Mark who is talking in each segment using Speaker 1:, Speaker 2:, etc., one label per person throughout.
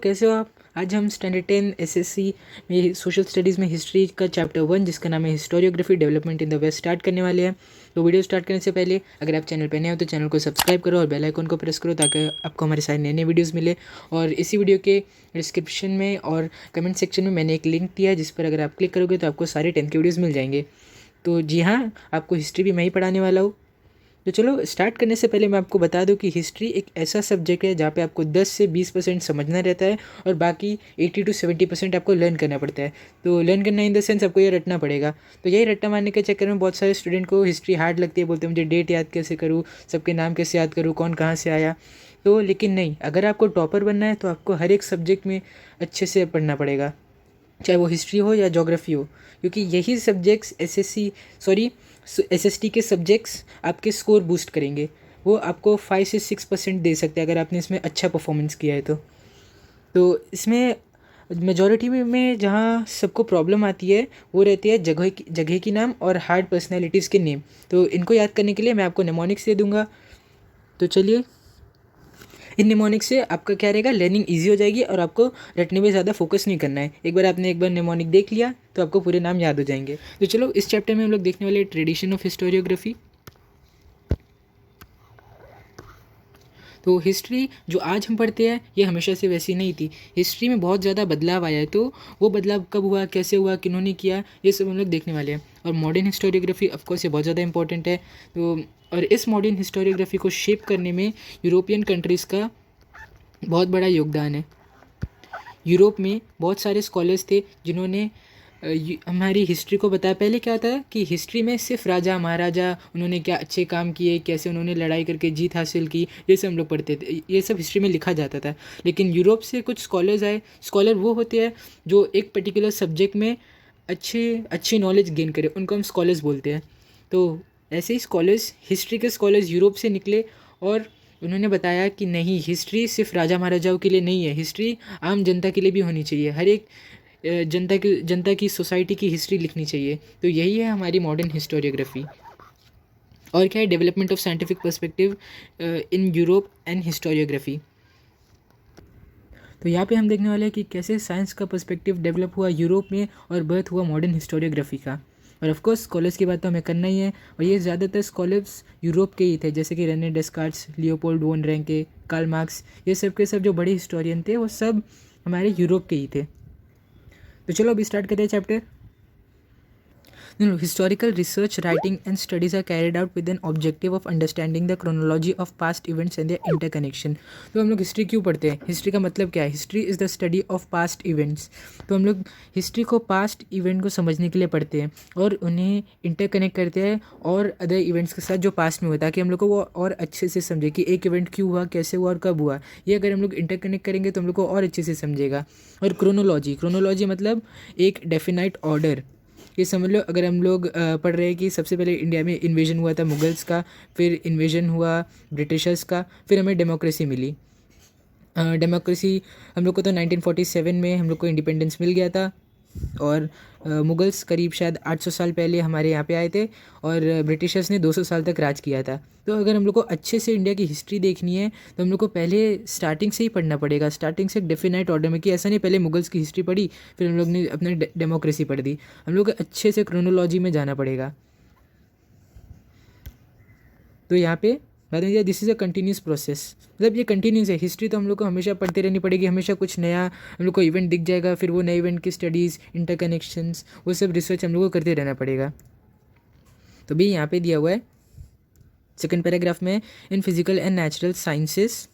Speaker 1: कैसे हो आप? आज हम स्टैंडर्ड 10 एसएससी में सोशल स्टडीज़ में हिस्ट्री का चैप्टर 1 जिसका नाम है historiography development in the West start करने वाले हैं। तो वीडियो स्टार्ट करने से पहले अगर आप चैनल पर नए हो तो चैनल को सब्सक्राइब करो और बेल आइकन को प्रेस करो ताकि आपको हमारे सारे नए नए वीडियोज़ मिले। और इसी वीडियो के डिस्क्रिप्शन में और कमेंट सेक्शन में मैंने एक लिंक दिया है जिस पर अगर आप क्लिक करोगे तो आपको सारे 10 के वीडियोज़ मिल जाएंगे। तो जी हाँ, आपको हिस्ट्री भी मैं ही पढ़ाने वाला हूँ। तो चलो स्टार्ट करने से पहले मैं आपको बता दूं कि हिस्ट्री एक ऐसा सब्जेक्ट है जहाँ पे आपको 10 से 20% समझना रहता है और बाकी 80 to 70% आपको लर्न करना पड़ता है। तो लर्न करना इन द सेंस आपको ये रटना पड़ेगा। तो यही रट्टा मारने के चक्कर में बहुत सारे स्टूडेंट को हिस्ट्री हार्ड लगती है, बोलते हैं मुझे डेट याद कैसे करूँ, सबके नाम कैसे याद करूँ, कौन कहाँ से आया। तो लेकिन नहीं, अगर आपको टॉपर बनना है तो आपको हर एक सब्जेक्ट में अच्छे से पढ़ना पड़ेगा, चाहे वो हिस्ट्री हो या ज्योग्राफी हो, क्योंकि यही सब्जेक्ट्स एसएसटी के सब्जेक्ट्स आपके स्कोर बूस्ट करेंगे। वो आपको 5 से 6% दे सकते हैं अगर आपने इसमें अच्छा परफॉर्मेंस किया है तो इसमें मेजॉरिटी में जहाँ सबको प्रॉब्लम आती है वो रहती है जगह की नाम और हार्ड पर्सनैलिटीज़ के नेम। तो इनको याद करने के लिए मैं आपको नेमोनिक्स दे दूँगा। तो चलिए, इन निमोनिक से आपका क्या रहेगा, लर्निंग इजी हो जाएगी और आपको रटने में ज़्यादा फोकस नहीं करना है। एक बार निमोनिक देख लिया तो आपको पूरे नाम याद हो जाएंगे। तो चलो, इस चैप्टर में हम लोग देखने वाले ट्रेडिशन ऑफ हिस्टोरियोग्राफी। तो हिस्ट्री जो आज हम पढ़ते हैं ये हमेशा से वैसी नहीं थी। हिस्ट्री में बहुत ज़्यादा बदलाव आया है। तो वो बदलाव कब हुआ, कैसे हुआ, किन्होंने किया, ये सब हम लोग देखने वाले हैं। और मॉडर्न हिस्टोरियोग्राफी ऑफकोर्स ये बहुत ज़्यादा इंपॉर्टेंट है। तो और इस मॉडर्न हिस्टोरियोग्राफी को शेप करने में यूरोपियन कंट्रीज़ का बहुत बड़ा योगदान है। यूरोप में बहुत सारे स्कॉलर्स थे जिन्होंने हमारी हिस्ट्री को बताया। पहले क्या था कि हिस्ट्री में सिर्फ राजा महाराजा उन्होंने क्या अच्छे काम किए, कैसे उन्होंने लड़ाई करके जीत हासिल की, ये सब हम लोग पढ़ते थे, ये सब हिस्ट्री में लिखा जाता था। लेकिन यूरोप से कुछ स्कॉलर्स आए। स्कॉलर वो होते हैं जो एक पर्टिकुलर सब्जेक्ट में अच्छी नॉलेज गेन करे, उनको हम स्कॉलर्स बोलते हैं। तो ऐसे ही हिस्ट्री के स्कॉलर्स यूरोप से निकले और उन्होंने बताया कि नहीं, हिस्ट्री सिर्फ राजा महाराजाओं के लिए नहीं है, हिस्ट्री आम जनता के लिए भी होनी चाहिए। हर एक जनता की सोसाइटी की हिस्ट्री लिखनी चाहिए। तो यही है हमारी मॉडर्न हिस्टोरियोग्राफी। और क्या है, development of scientific perspective in Europe and historiography. तो यहाँ पे हम देखने वाले हैं कि कैसे साइंस का पर्सपेक्टिव डेवलप हुआ यूरोप में और बर्थ हुआ मॉडर्न हिस्टोरियोग्राफी का। और ऑफ कोर्स स्कॉलर्स की बात तो हमें करना ही है, और ये ज़्यादातर स्कॉलर्स यूरोप के ही थे, जैसे कि रेने डेस्कार्ट्स, लियोपोल्ड वोन रैंके, कार्ल मार्क्स, ये सब के सब जो बड़े हिस्टोरियन थे वो सब हमारे यूरोप के ही थे। तो चलो अभी स्टार्ट करते हैं chapter. Historical research, writing and studies are carried out with an objective of understanding the chronology of past events and their interconnection. तो हम लोग हिस्ट्री क्यों पढ़ते हैं? हिस्ट्री का मतलब क्या है? History is the study of past events. तो हम लोग हिस्ट्री को पास्ट इवेंट को समझने के लिए पढ़ते हैं और उन्हें इंटरकनेक्ट करते हैं और अदर इवेंट्स के साथ जो पास्ट में हुआ, ताकि हम लोग को वो और अच्छे से समझे कि एक इवेंट क्यों हुआ, कैसे हुआ और कब हुआ। ये अगर हम लोग इंटरकनेक्ट करेंगे तो हम लोग को और अच्छे से समझेगा। और क्रोनोलॉजी मतलब एक डेफिनाइट ऑर्डर। ये समझ लो, अगर हम लोग पढ़ रहे हैं कि सबसे पहले इंडिया में इन्वेजन हुआ था मुगल्स का, फिर इन्वेजन हुआ ब्रिटिशर्स का, फिर हमें डेमोक्रेसी मिली। डेमोक्रेसी हम लोग को तो 1947 में हम लोग को इंडिपेंडेंस मिल गया था। और मुगल्स करीब शायद 800 साल पहले हमारे यहाँ पे आए थे और ब्रिटिशर्स ने 200 साल तक राज किया था। तो अगर हम लोग को अच्छे से इंडिया की हिस्ट्री देखनी है तो हम लोग को पहले स्टार्टिंग से ही पढ़ना पड़ेगा, स्टार्टिंग से एक डेफिनाइट ऑर्डर में, कि ऐसा नहीं पहले मुगल्स की हिस्ट्री पढ़ी फिर हम लोग ने अपने डेमोक्रेसी पढ़ दी। हम लोग को अच्छे से क्रोनोलॉजी में जाना पड़ेगा। तो यहाँ पे बताइए, this is a continuous process, मतलब ये कंटिन्यूस है। हिस्ट्री तो हम लोग को हमेशा पढ़ते रहनी पड़ेगी, हमेशा कुछ नया हम लोग को इवेंट दिख जाएगा, फिर वो नए इवेंट की स्टडीज़, इंटरकनेक्शंस, वो सब रिसर्च हम लोग को करते रहना पड़ेगा। तो भी यहाँ पे दिया हुआ है सेकेंड पैराग्राफ में, in physical and natural sciences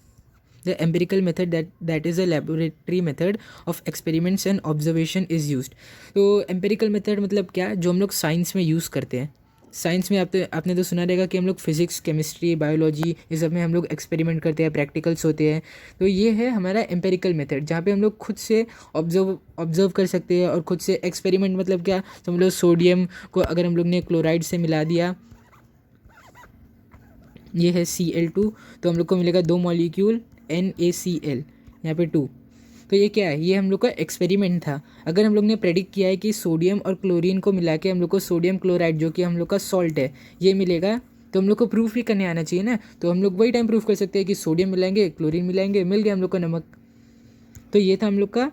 Speaker 1: the empirical method that is a laboratory method of experiments and observation is used. तो एम्पिरिकल मेथड मतलब क्या, जो हम लोग साइंस में यूज़ करते हैं। साइंस में आपने तो सुना रहेगा कि हम लोग फिजिक्स, केमिस्ट्री, बायोलॉजी, ये सब में हम लोग एक्सपेरिमेंट करते हैं, प्रैक्टिकल्स होते हैं। तो ये है हमारा एम्पेरिकल मेथड, जहाँ पे हम लोग खुद से ऑब्जर्व कर सकते हैं और खुद से एक्सपेरिमेंट मतलब क्या, समझ लो सोडियम को अगर हम लोग ने क्लोराइड से मिला दिया, ये है Cl2, तो हम लोग को मिलेगा 2 मॉलिक्यूल NaCl, यहाँ पे 2। तो ये क्या है, ये हम लोग का एक्सपेरिमेंट था। अगर हम लोग ने प्रेडिक्ट किया है कि सोडियम और क्लोरीन को मिला के हम लोग को सोडियम क्लोराइड, जो कि हम लोग का सॉल्ट है, ये मिलेगा, तो हम लोग को प्रूफ भी करने आना चाहिए ना। तो हम लोग वही टाइम प्रूफ कर सकते हैं कि सोडियम मिलाएंगे, क्लोरीन मिलाएंगे, मिल गया हम लोग को नमक। तो ये था हम लोग का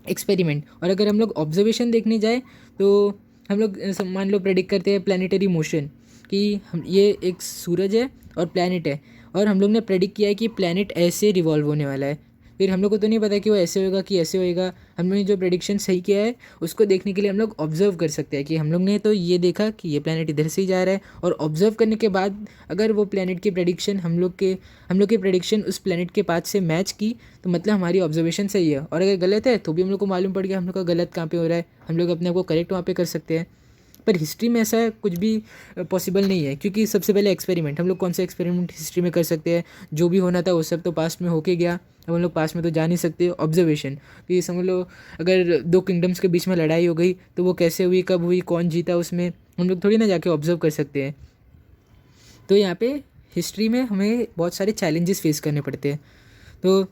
Speaker 1: एक्सपेरिमेंट। और अगर हम लोग ऑब्जर्वेशन देखने जाए तो हम लोग मान लो प्रेडिक्ट करते हैं प्लानिटरी मोशन कि हम ये एक सूरज है और प्लैनेट है, और हम लोग ने प्रेडिक्ट किया है कि प्लैनेट ऐसे रिवॉल्व होने वाला है। फिर हम लोग को तो नहीं पता कि वो ऐसे होगा कि ऐसे होएगा। हम लोग ने जो प्रेडिक्शन सही किया है उसको देखने के लिए हम लोग ऑब्जर्व कर सकते हैं कि हम लोग ने तो ये देखा कि ये प्लैनेट इधर से ही जा रहा है, और ऑब्जर्व करने के बाद अगर वो प्लैनेट की प्रेडिक्शन हम लोग की प्रेडिक्शन उस प्लैनेट के पाथ से मैच की तो मतलब हमारी ऑब्जर्वेशन सही है। और अगर गलत है तो भी हम लोग को मालूम पड़ गया हम लोग का गलत कहाँ पे हो रहा है, हम लोग अपने आप को करेक्ट वहाँ पे कर सकते हैं। पर हिस्ट्री में ऐसा कुछ भी पॉसिबल नहीं है, क्योंकि सबसे पहले एक्सपेरिमेंट, हम लोग कौन सा एक्सपेरिमेंट हिस्ट्री में कर सकते हैं? जो भी होना था वो सब तो पास्ट में होके गया, अब हम लोग पास्ट में तो जा नहीं सकते। ऑब्जर्वेशन कि समझ लो अगर दो किंगडम्स के बीच में लड़ाई हो गई तो वो कैसे हुई, कब हुई, कौन जीता, उसमें हम लोग थोड़ी ना जाके ऑब्जर्व कर सकते हैं। तो यहाँ पे हिस्ट्री में हमें बहुत सारे चैलेंजेस फेस करने पड़ते हैं। तो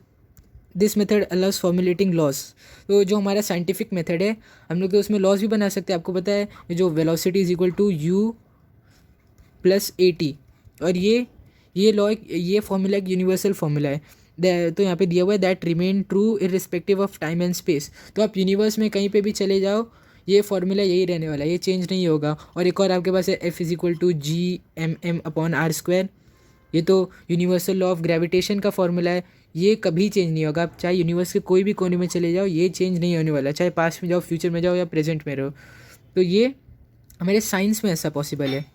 Speaker 1: this method allows formulating loss. तो जो हमारा साइंटिफिक मेथड है हम लोग तो उसमें लॉस भी बना सकते हैं। आपको पता है जो velocity is equal to u plus a t, और ये लॉ ये फॉर्मूला एक यूनिवर्सल फॉर्मूला है। तो यहाँ पे दिया हुआ है that remain true irrespective of time and space. तो आप यूनिवर्स में कहीं पे भी चले जाओ ये फॉर्मूला यही रहने वाला है, ये चेंज नहीं होगा। और एक और आपके पास है F is equal to G M M upon R square. ये तो यूनिवर्सल लॉ ऑफ ग्रेविटेशन का फॉर्मूला है, ये कभी चेंज नहीं होगा। आप चाहे यूनिवर्स के कोई भी कोने में चले जाओ ये चेंज नहीं होने वाला, चाहे पास्ट में जाओ, फ्यूचर में जाओ या प्रेजेंट में रहो। तो ये हमारे साइंस में ऐसा पॉसिबल है।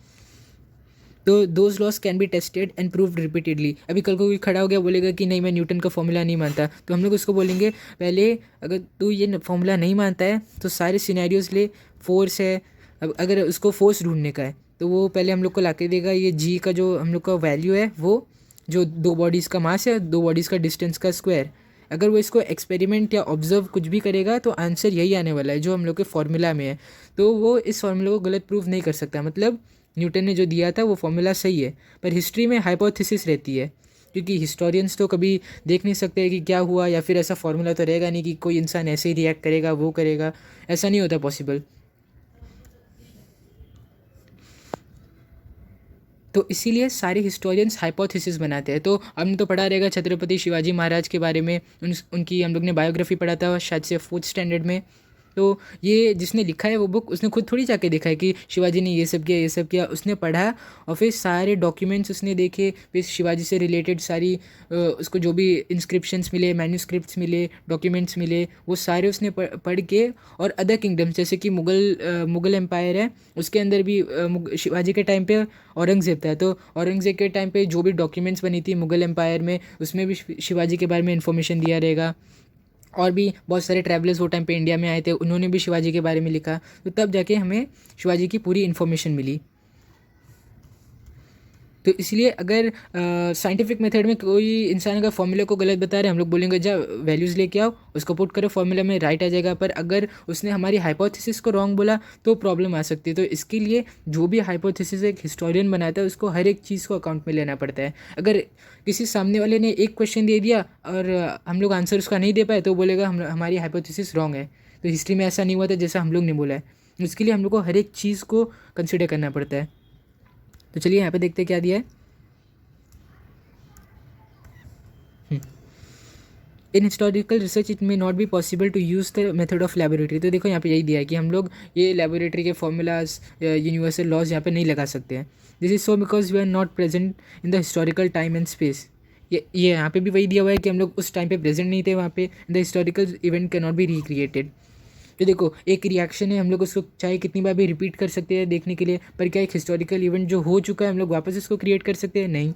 Speaker 1: तो those loss can be tested and proved repeatedly. अभी कल को कोई खड़ा हो गया बोलेगा कि नहीं मैं न्यूटन का फॉर्मूला नहीं मानता, तो हम लोग उसको बोलेंगे पहले अगर तू ये फॉर्मूला नहीं मानता है तो सारे सिनेरियोज ले। फोर्स है, अब अगर उसको फोर्स ढूंढने का है तो वो पहले हम लोग को ला के देगा ये जी का जो हम लोग का वैल्यू है, वो जो दो बॉडीज़ का मास है, दो बॉडीज़ का डिस्टेंस का स्क्वायर। अगर वो इसको एक्सपेरिमेंट या ऑब्जर्व कुछ भी करेगा तो आंसर यही आने वाला है जो हम लोग के फॉर्मूला में है। तो वो इस फॉर्मूला को गलत प्रूव नहीं कर सकता, मतलब न्यूटन ने जो दिया था वो फॉर्मूला सही है। पर हिस्ट्री में हाइपोथेसिस रहती है, क्योंकि हिस्टोरियंस तो कभी देख नहीं सकते कि क्या हुआ, या फिर ऐसा फॉर्मूला तो रहेगा नहीं कि कोई इंसान ऐसे ही रिएक्ट करेगा वो करेगा, ऐसा नहीं होता पॉसिबल। तो इसीलिए सारे हिस्टोरियंस हाइपोथेसिस बनाते हैं। तो हमने तो पढ़ा रहेगा छत्रपति शिवाजी महाराज के बारे में, उनकी हम लोग ने बायोग्राफी पढ़ा था शायद से 4th स्टैंडर्ड में। तो ये जिसने लिखा है वो बुक उसने खुद थोड़ी जाके देखा है कि शिवाजी ने ये सब किया, ये सब किया। उसने पढ़ा और फिर सारे डॉक्यूमेंट्स उसने देखे, फिर शिवाजी से रिलेटेड सारी उसको जो भी इंस्क्रिप्शंस मिले, मैन्यूस्क्रिप्ट्स मिले, डॉक्यूमेंट्स मिले, वो सारे उसने पढ़ के। और अदर किंगडम्स जैसे कि मुग़ल एम्पायर है उसके अंदर भी शिवाजी के टाइम पे औरंगज़ेब था, तो औरंगज़ेब के टाइम पे जो भी डॉक्यूमेंट्स बनी थी मुग़ल एम्पायर में उसमें भी शिवाजी के बारे में इन्फॉर्मेशन दिया रहेगा। और भी बहुत सारे ट्रैवलर्स वो टाइम पे इंडिया में आए थे, उन्होंने भी शिवाजी के बारे में लिखा, तो तब जाके हमें शिवाजी की पूरी इन्फॉर्मेशन मिली। तो इसलिए अगर साइंटिफिक मेथड में कोई इंसान अगर फॉर्मूला को गलत बता रहे हैं हम लोग बोलेंगे जा वैल्यूज़ लेके आओ उसको पुट करो फॉर्मूला में, राइट आ जाएगा। पर अगर उसने हमारी हाइपोथेसिस को रॉन्ग बोला तो प्रॉब्लम आ सकती है। तो इसके लिए जो भी हाइपोथेसिस एक हिस्टोरियन बनाता है उसको हर एक चीज़ को अकाउंट में लेना पड़ता है। अगर किसी सामने वाले ने एक क्वेश्चन दे दिया और हम लोग आंसर उसका नहीं दे पाए तो बोलेगा हमारी हाइपोथेसिस रॉन्ग है। तो हिस्ट्री में ऐसा नहीं हुआ था जैसा हम लोग ने बोला है। उसके लिए हम लोग को हर एक चीज़ को कंसिडर करना पड़ता है। तो चलिए यहाँ पे देखते हैं क्या दिया है। In historical research it may not be possible to use the method of laboratory. तो देखो यहाँ पे यही दिया है कि हम लोग ये लेबोरेटरी के फॉर्मूलाज यूनिवर्सल लॉज यहाँ पे नहीं लगा सकते हैं। This is so because we are not present in the historical time and space. ये यहाँ पे भी वही दिया हुआ है कि हम लोग उस टाइम पे प्रेजेंट नहीं थे वहाँ पे। The historical event can not be recreated. तो देखो एक रिएक्शन है, हम लोग उसको चाहे कितनी बार भी रिपीट कर सकते हैं देखने के लिए, पर क्या एक हिस्टोरिकल इवेंट जो हो चुका है हम लोग वापस इसको क्रिएट कर सकते हैं? नहीं।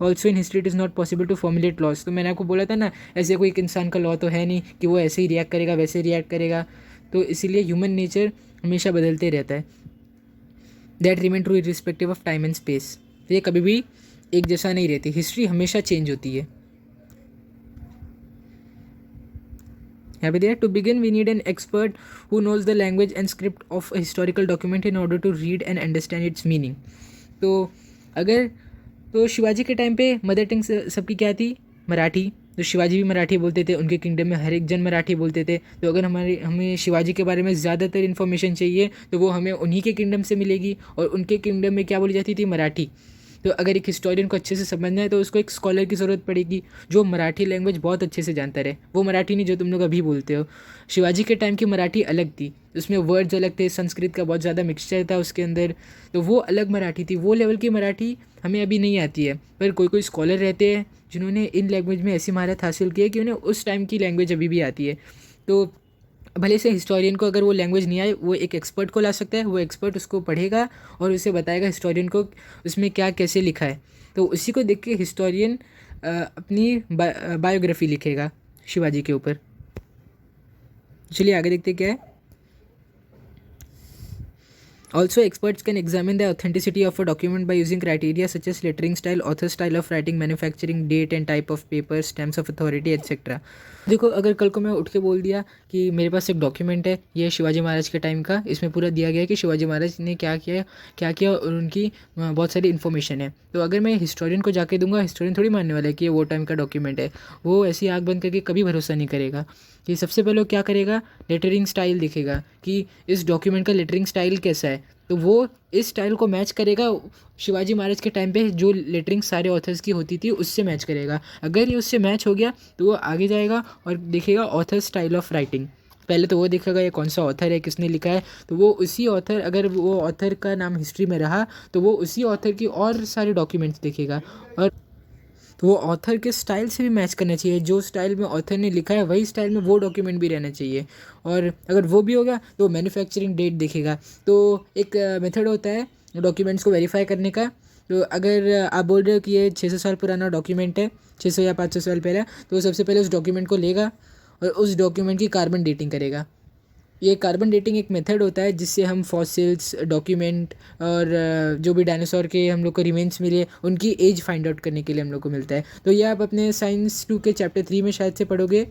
Speaker 1: Also in history it is not possible to formulate laws. तो मैंने आपको बोला था ना ऐसे कोई एक इंसान का लॉ तो है नहीं कि वो ऐसे ही रिएक्ट करेगा वैसे रिएक्ट करेगा। तो इसीलिए ह्यूमन नेचर हमेशा बदलते रहता है। That remain true irrespective of time and space. तो ये कभी भी एक जैसा नहीं रहती, हिस्ट्री हमेशा चेंज होती है। यहाँ पे दिया to begin we need an expert who knows the language and script of historical document in order to read and understand its meaning. तो शिवाजी के टाइम पे मदर टंग सबकी क्या थी? मराठी। तो शिवाजी भी मराठी बोलते थे, उनके किंगडम में हर एक जन मराठी बोलते थे। तो अगर हमें शिवाजी के बारे में ज़्यादातर इन्फॉर्मेशन चाहिए तो वो हमें उन्हीं के किंगडम से मिलेगी, और उनके किंगडम में क्या बोली जाती थी? मराठी। तो अगर एक हिस्टोरियन को अच्छे से समझना है तो उसको एक स्कॉलर की ज़रूरत पड़ेगी जो मराठी लैंग्वेज बहुत अच्छे से जानता रहे। वो मराठी नहीं जो तुम लोग अभी बोलते हो। शिवाजी के टाइम की मराठी अलग थी, उसमें वर्ड्स अलग थे, संस्कृत का बहुत ज़्यादा मिक्सचर था उसके अंदर, तो वो अलग मराठी थी। वो लेवल की मराठी हमें अभी नहीं आती है, पर कोई कोई स्कॉलर रहते हैं जिन्होंने इन लैंग्वेज में ऐसी महारत हासिल की है कि उन्हें उस टाइम की लैंग्वेज अभी भी आती है। तो भले से हिस्टोरियन को अगर वो लैंग्वेज नहीं आए, वो एक एक्सपर्ट को ला सकता है, वो एक्सपर्ट उसको पढ़ेगा और उसे बताएगा हिस्टोरियन को उसमें क्या कैसे लिखा है। तो उसी को देख के हिस्टोरियन अपनी बायोग्राफी लिखेगा शिवाजी के ऊपर। चलिए आगे देखते क्या है। Also, experts can examine the authenticity of a document by using criteria such as lettering style, author style of writing, manufacturing date and type of paper, stamps of authority, etc. देखो, अगर कल को मैं उठ के बोल दिया कि मेरे पास एक डॉक्यूमेंट है, ये शिवाजी महाराज के टाइम का, इसमें पूरा दिया गया है कि शिवाजी महाराज ने क्या किया और उनकी बहुत सारी इन्फॉर्मेशन है, तो अगर मैं हिस्टोरियन को जाके दूंगा, हिस्टोरियन थोड़ी मानने वाला है कि ये वो टाइम का डॉक्यूमेंट है। वो ऐसी आँख बंद करके कभी भरोसा नहीं करेगा। कि सबसे पहले वो क्या करेगा, लेटरिंग स्टाइल दिखेगा कि इस डॉक्यूमेंट का लेटरिंग स्टाइल कैसा है, तो वो इस स्टाइल को मैच करेगा शिवाजी महाराज के टाइम पे जो लेटरिंग सारे ऑथर्स की होती थी उससे मैच करेगा। अगर ये उससे मैच हो गया तो वो आगे जाएगा और देखेगा ऑथर स्टाइल ऑफ राइटिंग। पहले तो वो देखेगा ये कौन सा ऑथर है, किसने लिखा है, तो वो उसी ऑथर, अगर वो ऑथर का नाम हिस्ट्री में रहा तो वो उसी ऑथर की और सारे डॉक्यूमेंट्स देखेगा, और तो वो ऑथर के स्टाइल से भी मैच करना चाहिए। जो स्टाइल में ऑथर ने लिखा है वही स्टाइल में वो डॉक्यूमेंट भी रहना चाहिए। और अगर वो भी होगा तो मैन्युफैक्चरिंग डेट देखेगा। तो एक मेथड होता है डॉक्यूमेंट्स को वेरीफाई करने का। तो अगर आप बोल रहे हो कि ये 600 साल पुराना डॉक्यूमेंट है, 600 या 500 साल पहले, तो सबसे पहले उस डॉक्यूमेंट को लेगा और उस डॉक्यूमेंट की कार्बन डेटिंग करेगा। ये कार्बन डेटिंग एक मेथड होता है जिससे हम फॉसिल्स, डॉक्यूमेंट और जो भी डायनासोर के हम लोग को रिमेन्स मिले उनकी एज फाइंड आउट करने के लिए हम लोग को मिलता है। तो ये आप अपने साइंस 2 के चैप्टर 3 में शायद से पढ़ोगे।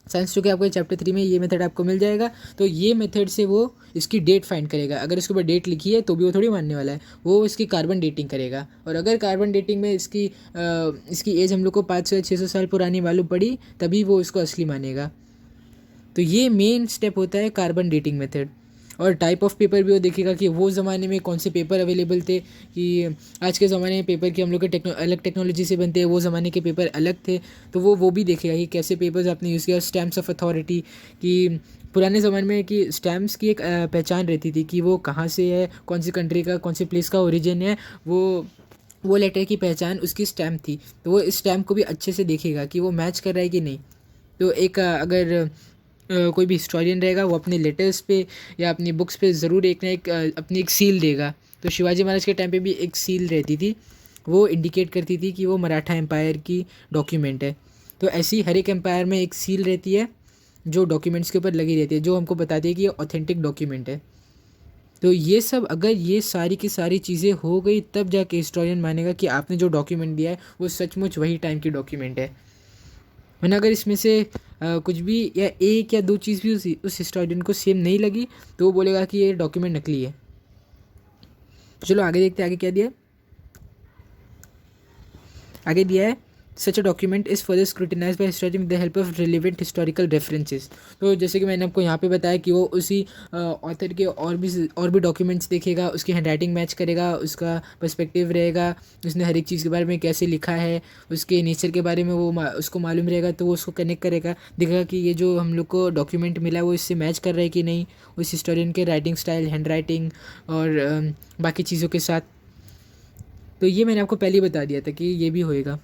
Speaker 1: साइंस 2 के आपको चैप्टर 3 में ये मेथड आपको मिल जाएगा। तो ये मेथड से वो इसकी डेट फाइंड करेगा। अगर इसके ऊपर डेट लिखी है तो भी वो थोड़ी मानने वाला है, वो इसकी कार्बन डेटिंग करेगा। और अगर कार्बन डेटिंग में इसकी एज हम लोग को 500 या 600 साल पुरानी मालूम पड़ी तभी वो इसको असली मानेगा। तो ये मेन स्टेप होता है कार्बन डेटिंग मेथड। और टाइप ऑफ पेपर भी वो देखेगा कि वो ज़माने में कौन से पेपर अवेलेबल थे, कि आज के ज़माने में पेपर की हम लोग के अलग टेक्नोलॉजी से बनते हैं, वो ज़माने के पेपर अलग थे, तो वो भी देखेगा कि कैसे पेपर्स आपने यूज़ किया। स्टैम्प्स ऑफ अथॉरिटी, कि पुराने ज़माने में कि स्टैम्प्स की एक पहचान रहती थी कि वो कहाँ से है, कौन सी कंट्री का, कौन सी प्लेस का ओरिजिन है, वो लेटर की पहचान उसकी स्टैम्प थी। तो वो इस स्टैम्प को भी अच्छे से देखेगा कि वो मैच कर रहा है कि नहीं। तो एक अगर कोई भी हिस्टोरियन रहेगा वो अपने लेटर्स पे या अपनी बुक्स पे ज़रूर एक ना एक अपनी एक सील देगा। तो शिवाजी महाराज के टाइम पे भी एक सील रहती थी, वो इंडिकेट करती थी कि वो मराठा एम्पायर की डॉक्यूमेंट है। तो ऐसी हर एक एम्पायर में एक सील रहती है जो डॉक्यूमेंट्स के ऊपर लगी रहती है, जो हमको बताती है कि ये ऑथेंटिक डॉक्यूमेंट है। तो ये सब, अगर ये सारी की सारी चीज़ें हो गई तब जाके हिस्टोरियन मानेगा कि आपने जो डॉक्यूमेंट दिया है वो सचमुच वही टाइम की डॉक्यूमेंट है। वरना अगर इसमें से कुछ भी या एक या दो चीज़ भी उस हिस्टोरियन को सेम नहीं लगी तो वो बोलेगा कि ये डॉक्यूमेंट नकली है। चलो आगे देखते हैं आगे क्या दिया है। आगे दिया है such a document is further scrutinize by historian with the help of relevant historical references. तो जैसे कि मैंने आपको यहाँ पे बताया कि वो उसी ऑथर के और भी डॉक्यूमेंट्स देखेगा, उसकी हैंडराइटिंग मैच करेगा, उसका पर्सपेक्टिव रहेगा, उसने हर एक चीज़ के बारे में कैसे लिखा है, उसके नेचर के बारे में वो उसको मालूम रहेगा, तो वो उसको कनेक्ट करेगा, देखेगा कि ये जो हम लोग को डॉक्यूमेंट मिला है वो इससे मैच कर रहा है कि नहीं, उस हिस्टोरियन के राइटिंग स्टाइल, हैंडराइटिंग और बाकी चीज़ों के साथ। तो ये मैंने आपको पहले ही बता दिया था कि ये भी होएगा।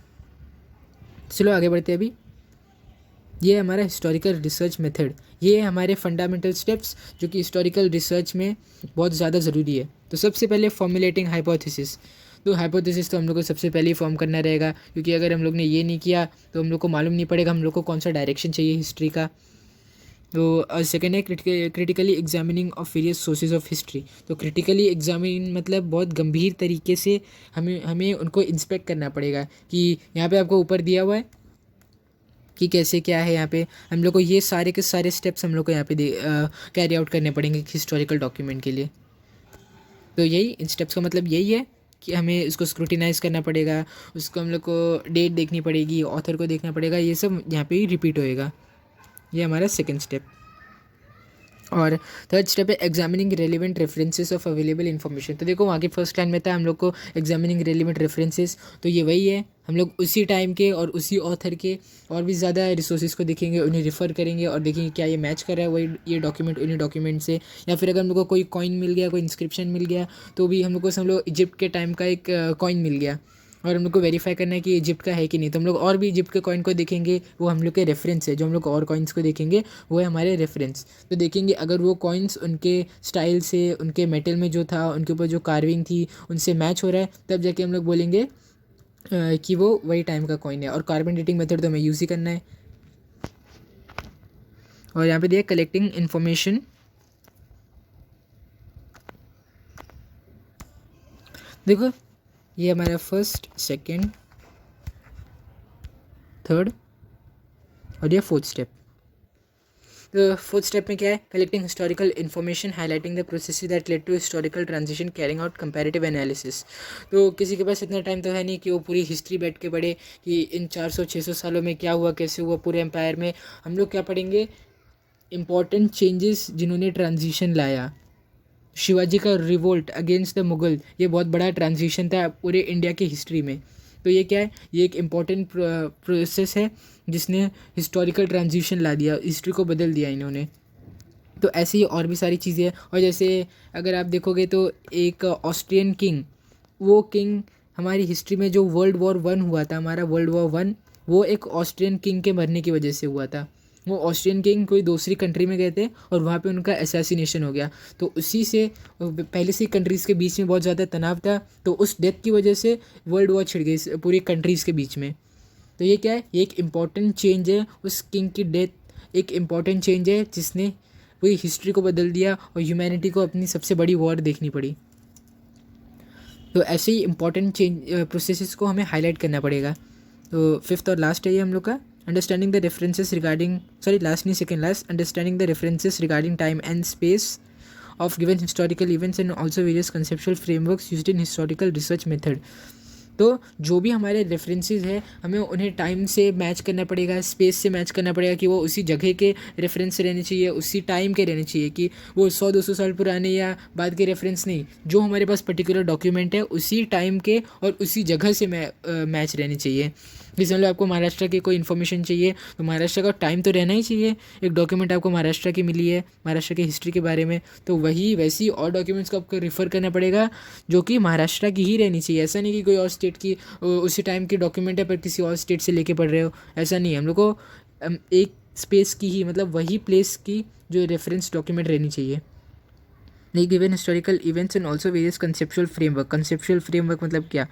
Speaker 1: चलो आगे बढ़ते हैं। अभी ये है हमारा हिस्टोरिकल रिसर्च मेथड। ये है हमारे फंडामेंटल स्टेप्स जो कि हिस्टोरिकल रिसर्च में बहुत ज़्यादा ज़रूरी है। तो सबसे पहले फॉर्मुलेटिंग हाइपोथेसिस। तो हाइपोथेसिस तो हम लोग को सबसे पहले ही फॉर्म करना रहेगा, क्योंकि अगर हम लोग ने ये नहीं किया तो हम लोग को मालूम नहीं पड़ेगा हम लोग को कौन सा डायरेक्शन चाहिए हिस्ट्री का। तो सेकेंड है critically examining of various sources of history. तो क्रिटिकली एग्जामिन मतलब बहुत गंभीर तरीके से हमें उनको इंस्पेक्ट करना पड़ेगा। कि यहाँ पे आपको ऊपर दिया हुआ है कि कैसे क्या है, यहाँ पे हम लोग को ये सारे के सारे स्टेप्स हम लोग को यहाँ पे कैरी आउट करने पड़ेंगे हिस्टोरिकल डॉक्यूमेंट के लिए। तो यही इन स्टेप्स का मतलब यही है कि हमें इसको स्क्रूटिनाइज करना पड़ेगा, उसको हम लोग को डेट देखनी पड़ेगी, ऑथर को देखना पड़ेगा, ये सब यहाँ पे ही रिपीट होएगा। ये हमारा सेकेंड स्टेप। और थर्ड स्टेप है examining relevant references of available information. तो देखो वहाँ की फर्स्ट लाइन में था हम लोग को एग्जामिनिंग रेलिवेंट रेफरेंसेस, तो ये वही है, हम लोग उसी टाइम के और उसी ऑथर के और भी ज़्यादा रिसोर्सेज को देखेंगे, उन्हें रिफ़र करेंगे और देखेंगे क्या ये मैच कर रहा है वही ये डॉक्यूमेंट उन्हीं डॉक्यूमेंट से, या फिर अगर हम लोग को कोई कॉइन मिल गया, कोई इंस्क्रिप्शन मिल गया, तो भी हम लोग को समझ लो इजिप्ट के टाइम का एक कॉइन मिल गया और हम लोग को वेरीफाई करना है कि इजिप्ट का है कि नहीं, तो हम लोग और भी इजिप्ट के कॉइन को देखेंगे, वो हम लोग के रेफरेंस है। जो हम लोग और कॉइन्स को देखेंगे वो है हमारे रेफरेंस। तो देखेंगे अगर वो कॉइन्स उनके स्टाइल से, उनके मेटल में जो था, उनके ऊपर जो कार्विंग थी, उनसे मैच हो रहा है, तब जाके हम लोग बोलेंगे कि वो वही टाइम का कॉइन है। और कार्बन डेटिंग मेथड तो हमें यूज़ ही करना है। और यहाँ पे दिया कलेक्टिंग इन्फॉर्मेशन। देखो ये हमारा फर्स्ट, सेकंड, थर्ड और ये फोर्थ स्टेप। तो फोर्थ स्टेप में क्या है, collecting historical information, highlighting the processes that led to historical transition, carrying out comparative analysis. तो किसी के पास इतना टाइम तो है नहीं कि वो पूरी हिस्ट्री बैठ के पढ़े कि इन 400-600 सालों में क्या हुआ, कैसे हुआ पूरे एम्पायर में। हम लोग क्या पढ़ेंगे, इम्पॉर्टेंट चेंजेस जिन्होंने ट्रांजिशन लाया। शिवाजी का रिवोल्ट अगेंस्ट द मुगल, ये बहुत बड़ा ट्रांजिशन था पूरे इंडिया की हिस्ट्री में। तो ये क्या है, ये एक इम्पॉर्टेंट प्रोसेस है जिसने हिस्टोरिकल ट्रांजिशन ला दिया, हिस्ट्री को बदल दिया इन्होंने। तो ऐसे ही और भी सारी चीज़ें हैं। और जैसे अगर आप देखोगे तो एक ऑस्ट्रियन किंग, वो किंग हमारी हिस्ट्री में जो वर्ल्ड वॉर 1 हुआ था, हमारा वर्ल्ड वॉर 1, वो एक ऑस्ट्रियन किंग के मरने की वजह से हुआ था। वो ऑस्ट्रियन किंग कोई दूसरी कंट्री में गए थे और वहाँ पे उनका असैसिनेशन हो गया। तो उसी से पहले से कंट्रीज़ के बीच में बहुत ज़्यादा तनाव था, तो उस डेथ की वजह से वर्ल्ड वॉर छिड़ गई पूरी कंट्रीज़ के बीच में। तो ये क्या है, ये एक इम्पॉर्टेंट चेंज है, उस किंग की डेथ एक इम्पॉर्टेंट चेंज है जिसने पूरी हिस्ट्री को बदल दिया और ह्यूमैनिटी को अपनी सबसे बड़ी वॉर देखनी पड़ी। तो ऐसे ही इंपॉर्टेंट चेंज प्रोसेसेस को हमें हाईलाइट करना पड़ेगा। तो फिफ्थ और लास्ट है ये हम लोग का, understanding the references regarding, sorry last नहीं second last, understanding the references regarding time and space of given historical events and also various conceptual frameworks used in historical research method। तो जो भी हमारे रेफरेंसेस है हमें उन्हें टाइम से match करना पड़ेगा, स्पेस से मैच करना पड़ेगा कि वो उसी जगह के रेफरेंस रहने चाहिए, उसी टाइम के रहने चाहिए, कि वो 100-200 साल पुराने या बाद के रेफरेंस नहीं। जो हमारे पास पर्टिकुलर डॉक्यूमेंट है उसी टाइम के और उसी जगह से मैच रहने चाहिए। जैसे मतलब आपको महाराष्ट्र की कोई इन्फॉर्मेशन चाहिए तो महाराष्ट्र का टाइम तो रहना ही चाहिए। एक डॉक्यूमेंट आपको महाराष्ट्र की मिली है, महाराष्ट्र की हिस्ट्री के बारे में, तो वही वैसी और डॉक्यूमेंट्स को आपको रिफ़र करना पड़ेगा जो कि महाराष्ट्र की ही रहनी चाहिए। ऐसा नहीं कि कोई और स्टेट की उसी टाइम की डॉक्यूमेंट है पर किसी और स्टेट से लेके पढ़ रहे हो, ऐसा नहीं है। हम लोग को एक स्पेस की ही, मतलब वही प्लेस की जो रेफरेंस डॉक्यूमेंट रहनी चाहिए। Given historical events and also various conceptual framework. Conceptual framework मतलब क्या,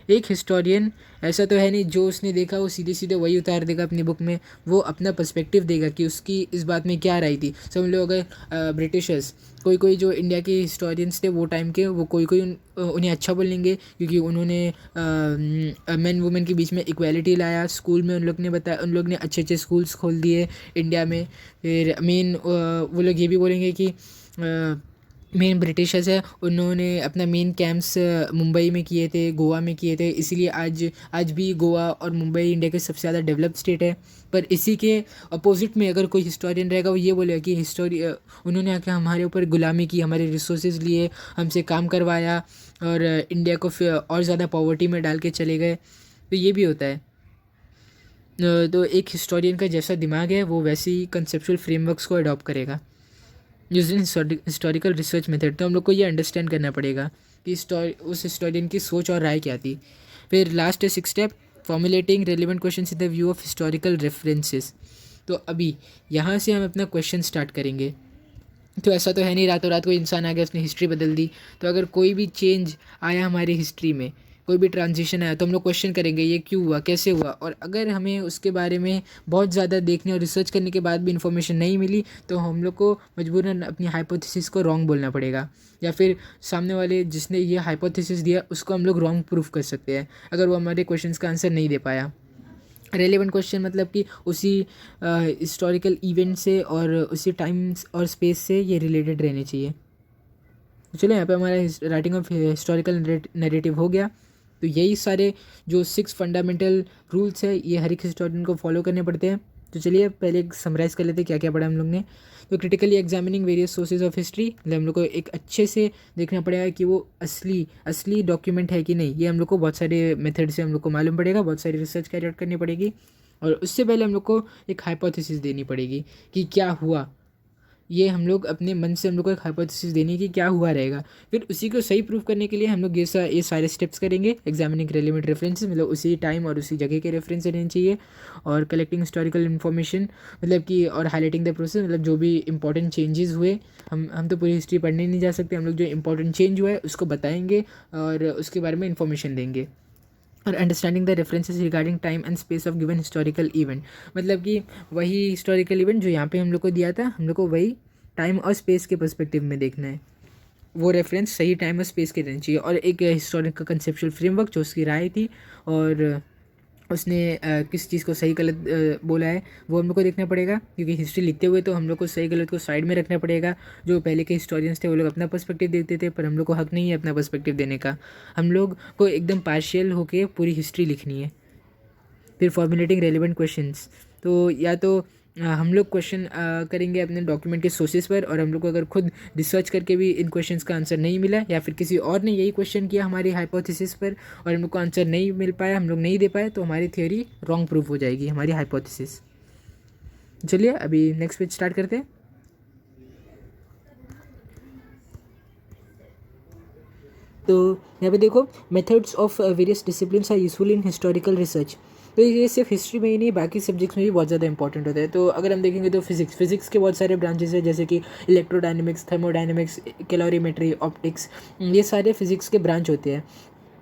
Speaker 1: एक हिस्टोरियन ऐसा तो है नहीं जो उसने देखा वो सीधे सीधे वही उतार देगा अपनी बुक में, वो अपना पर्सपेक्टिव देगा कि उसकी इस बात में क्या राय थी। समझ लो अगर ब्रिटिशर्स, कोई कोई जो इंडिया के हिस्टोरियंस थे वो टाइम के, वो कोई कोई उन्हें अच्छा बोलेंगे क्योंकि उन्होंने मैन वुमेन के बीच में इक्वालिटी लाया। स्कूल में उन लोग ने बताया, उन लोग ने अच्छे अच्छे स्कूल्स खोल दिए इंडिया में। फिर मेन वो लोग ये भी बोलेंगे कि मेन ब्रिटिशर्स है, उन्होंने अपना मेन कैंप्स मुंबई में किए थे, गोवा में किए थे, इसीलिए आज भी गोवा और मुंबई इंडिया के सबसे ज़्यादा डेवलप्ड स्टेट है। पर इसी के अपोजिट में अगर कोई हिस्टोरियन रहेगा वो ये बोलेगा कि उन्होंने आके हमारे ऊपर गुलामी की, हमारे रिसोर्सेज लिए, हमसे काम करवाया और इंडिया को फिर और ज़्यादा पॉवर्टी में डाल के चले गए। तो ये भी होता है। तो एक हिस्टोरियन का जैसा दिमाग है वो वैसे ही कंसेप्चुअल फ्रेमवर्क्स को अडॉप्ट करेगा यूजिंग हिस्टोरिकल रिसर्च मेथड। तो हम लोग को ये अंडरस्टैंड करना पड़ेगा कि उस हिस्टोरियन की सोच और राय क्या थी। फिर लास्ट है 6 step, formulating relevant question in the view of historical references. तो अभी यहाँ से हम अपना क्वेश्चन स्टार्ट करेंगे। तो ऐसा तो है नहीं रातों रात कोई इंसान आ गया उसने हिस्ट्री बदल दी। तो अगर कोई भी चेंज आया हमारी हिस्ट्री में, कोई भी ट्रांजिशन आया, तो हम लोग क्वेश्चन करेंगे ये क्यों हुआ, कैसे हुआ। और अगर हमें उसके बारे में बहुत ज़्यादा देखने और रिसर्च करने के बाद भी इन्फॉर्मेशन नहीं मिली तो हम लोग को मजबूरन अपनी हाइपोथेसिस को रॉन्ग बोलना पड़ेगा, या फिर सामने वाले जिसने ये हाइपोथेसिस दिया उसको हम लोग रॉन्ग प्रूफ कर सकते हैं अगर वो हमारे क्वेश्चंस का आंसर नहीं दे पाया। रेलेवेंट क्वेश्चन मतलब कि उसी हिस्टोरिकल इवेंट से और उसी टाइम और स्पेस से ये रिलेटेड रहने चाहिए। तो चलो यहाँ पे हमारा राइटिंग ऑफ हिस्टोरिकल नैरेटिव हो गया। तो यही सारे जो 6 फंडामेंटल रूल्स है ये हर एक हिस्टोरियन को फॉलो करने पड़ते हैं। तो चलिए पहले एक समराइज़ कर लेते हैं क्या क्या पढ़ा हम लोग ने। तो critically examining various sources of history, मतलब हम लोग को एक अच्छे से देखना पड़ेगा कि वो असली डॉक्यूमेंट है कि नहीं। ये हम लोग को बहुत सारे मेथड से हम लोग को मालूम पड़ेगा, बहुत सारी रिसर्च कैरी आउट करनी पड़ेगी। और उससे पहले हम लोग को एक हाइपोथेसिस देनी पड़ेगी कि क्या हुआ। ये हम लोग अपने मन से हम लोग को एक हाइपोथेसिस देनी है कि क्या हुआ रहेगा। फिर उसी को सही प्रूव करने के लिए हम लोग ये सारे स्टेप्स करेंगे। एग्जामिनिंग रेलिवेंट रेफरेंसेस, मतलब उसी टाइम और उसी जगह के रेफरेंस रहने चाहिए। और कलेक्टिंग हिस्टोरिकल इन्फॉर्मेशन, मतलब कि और हाईलाइटिंग द प्रोसेस, मतलब जो भी इंपॉर्टेंट चेंजेस हुए। हम तो पूरी हिस्ट्री पढ़ने नहीं जा सकते, हम लोग जो इंपॉर्टेंट चेंज हुआ है उसको बताएंगे और उसके बारे में इंफॉर्मेशन देंगे। और understanding the references regarding time and space of given historical event, मतलब कि वही हिस्टोरिकल इवेंट जो यहाँ पे हम लोग को दिया था, हम लोग को वही टाइम और स्पेस के पर्सपेक्टिव में देखना है। वो रेफरेंस सही टाइम और स्पेस के रहना चाहिए। और एक हिस्टोरिक का कंसेप्चुअल फ्रेमवर्क जो उसकी राय थी और उसने किस चीज़ को सही गलत बोला है, वो हम लोग को देखना पड़ेगा। क्योंकि हिस्ट्री लिखते हुए तो हम लोग को सही गलत को साइड में रखना पड़ेगा। जो पहले के हिस्टोरियंस थे वो लोग अपना पर्सपेक्टिव देते थे, पर हम लोग को हक नहीं है अपना पर्सपेक्टिव देने का। हम लोग को एकदम पार्शियल होकर पूरी हिस्ट्री लिखनी है। फिर फॉर्मुलेटिंग रेलिवेंट क्वेश्चंस, तो या तो हम लोग क्वेश्चन करेंगे अपने डॉक्यूमेंट के सोर्सेज पर, और हम लोग को अगर खुद रिसर्च करके भी इन क्वेश्चंस का आंसर नहीं मिला, या फिर किसी और ने यही क्वेश्चन किया हमारी हाइपोथेसिस पर और हम लोग को आंसर नहीं मिल पाया, हम लोग नहीं दे पाए, तो हमारी थ्योरी रॉन्ग प्रूव हो जाएगी, हमारी हाइपोथेसिस। चलिए अभी नेक्स्ट पेज स्टार्ट करते हैं। तो यहाँ पे देखो, methods of various disciplines are useful in historical research. तो ये सिर्फ हिस्ट्री में ही नहीं, बाकी सब्जेक्ट्स में भी बहुत ज़्यादा इंपॉर्टेंट होता है। तो अगर हम देखेंगे तो फिजिक्स के बहुत सारे ब्रांचेस हैं, जैसे कि इलेक्ट्रोडायनेमिक्स, थर्मोडायनेमिक्स, कैलोरीमेट्री, ऑप्टिक्स, ये सारे फिजिक्स के ब्रांच होते हैं।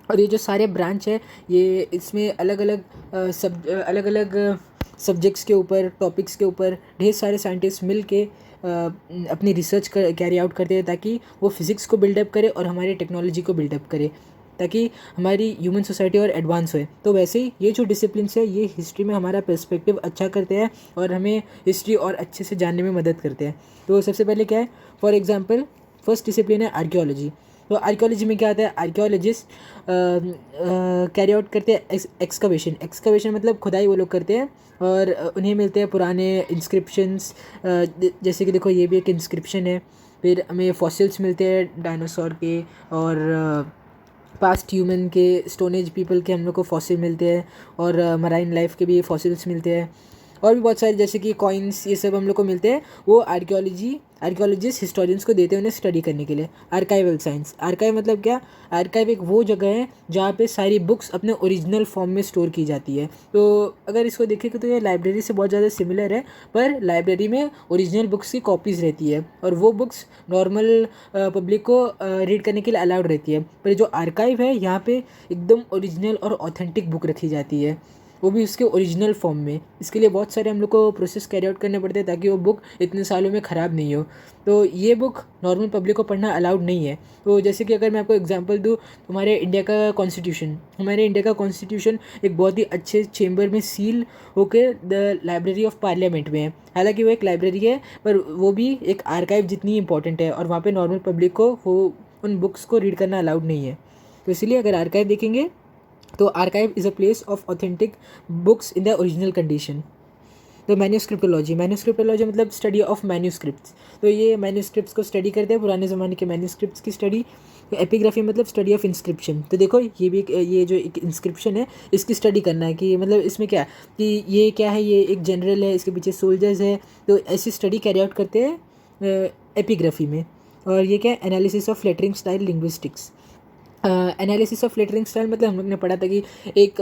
Speaker 1: और ये जो सारे ब्रांच है, ये इसमें अलग अलग सब्जेक्ट्स के ऊपर, टॉपिक्स के ऊपर ढेर सारे साइंटिस्ट मिल के अपनी रिसर्च कैरी आउट करते हैं, ताकि वो फिज़िक्स को बिल्डअप करे और हमारी टेक्नोलॉजी को बिल्डअप करे, ताकि हमारी ह्यूमन सोसाइटी और एडवांस होए। तो वैसे ही ये जो डिसिप्लिन है, ये हिस्ट्री में हमारा पर्सपेक्टिव अच्छा करते हैं और हमें हिस्ट्री और अच्छे से जानने में मदद करते हैं। तो सबसे पहले क्या है, फॉर एग्जांपल फर्स्ट डिसिप्लिन है आर्कियोलॉजी। तो आर्कियोलॉजी में क्या आता है, आर्कियोलॉजिस्ट कैरी आउट करते हैं एक्सकवेशन मतलब खुदाई वो लोग करते हैं, और उन्हें मिलते हैं पुराने इंस्क्रिप्शंस। जैसे कि देखो, ये भी एक इंस्क्रिप्शन है। फिर हमें फॉसिल्स मिलते हैं डायनासोर के, और पास्ट ह्यूमन के, स्टोन एज पीपल के हम लोग को फॉसिल मिलते हैं, और मराइन लाइफ के भी फॉसिल्स मिलते हैं। और भी बहुत सारे जैसे कि कॉइन्स, ये सब हम लोग को मिलते हैं। वो आर्कियोलॉजिस्ट हिस्टोरियंस को देते हैं उन्हें स्टडी करने के लिए। आर्काइवल साइंस, आर्काइव मतलब क्या, आर्काइव एक वो जगह है जहाँ पे सारी बुक्स अपने ओरिजिनल फॉर्म में स्टोर की जाती है। तो अगर इसको देखें तो ये लाइब्रेरी से बहुत ज़्यादा सिमिलर है, पर लाइब्रेरी में ओरिजिनल बुक्स की कॉपीज़ रहती है और वो बुक्स नॉर्मल पब्लिक को रीड करने के लिए अलाउड रहती है। पर जो आर्काइव है, यहाँ पे एकदम ओरिजिनल और ऑथेंटिक बुक रखी जाती है, वो भी उसके ओरिजिनल फॉर्म में। इसके लिए बहुत सारे हम लोग को प्रोसेस कैरी आउट करने पड़ते हैं, ताकि वो बुक इतने सालों में ख़राब नहीं हो। तो ये बुक नॉर्मल पब्लिक को पढ़ना अलाउड नहीं है। तो जैसे कि अगर मैं आपको एग्जांपल दूँ, हमारे इंडिया का कॉन्स्टिट्यूशन एक बहुत ही अच्छे चेम्बर में सील होकर द लाइब्रेरी ऑफ पार्लियामेंट में है। हालांकि वो एक लाइब्रेरी है, पर वो भी एक आर्काइव जितनी इंपॉर्टेंट है, और वहाँ पर नॉर्मल पब्लिक को वो उन बुक्स को रीड करना अलाउड नहीं है। तो इसलिए अगर आर्काइव देखेंगे तो archive is a place of authentic books in the original condition. तो मैन्यूस्क्रिप्टोलॉजी मतलब स्टडी ऑफ मैन्यूस्क्रिप्ट्स। तो ये मैन्यूस्क्रिप्ट्स को स्टडी करते हैं, पुराने ज़माने के मैन्यूस्क्रिप्ट्स की स्टडी। तो एपिग्राफी मतलब स्टडी ऑफ इंस्क्रिप्शन। तो देखो, ये जो एक इंस्क्रिप्शन है, इसकी स्टडी करना है कि मतलब इसमें क्या कि ये क्या है, ये एक जनरल है, इसके पीछे सोल्जर्स है। तो ऐसी स्टडी कैरी आउट करते हैं एपिग्राफी में। और ये क्या है, analysis of lettering style linguistics. Analysis of lettering style मतलब हम लोग ने पढ़ा था कि एक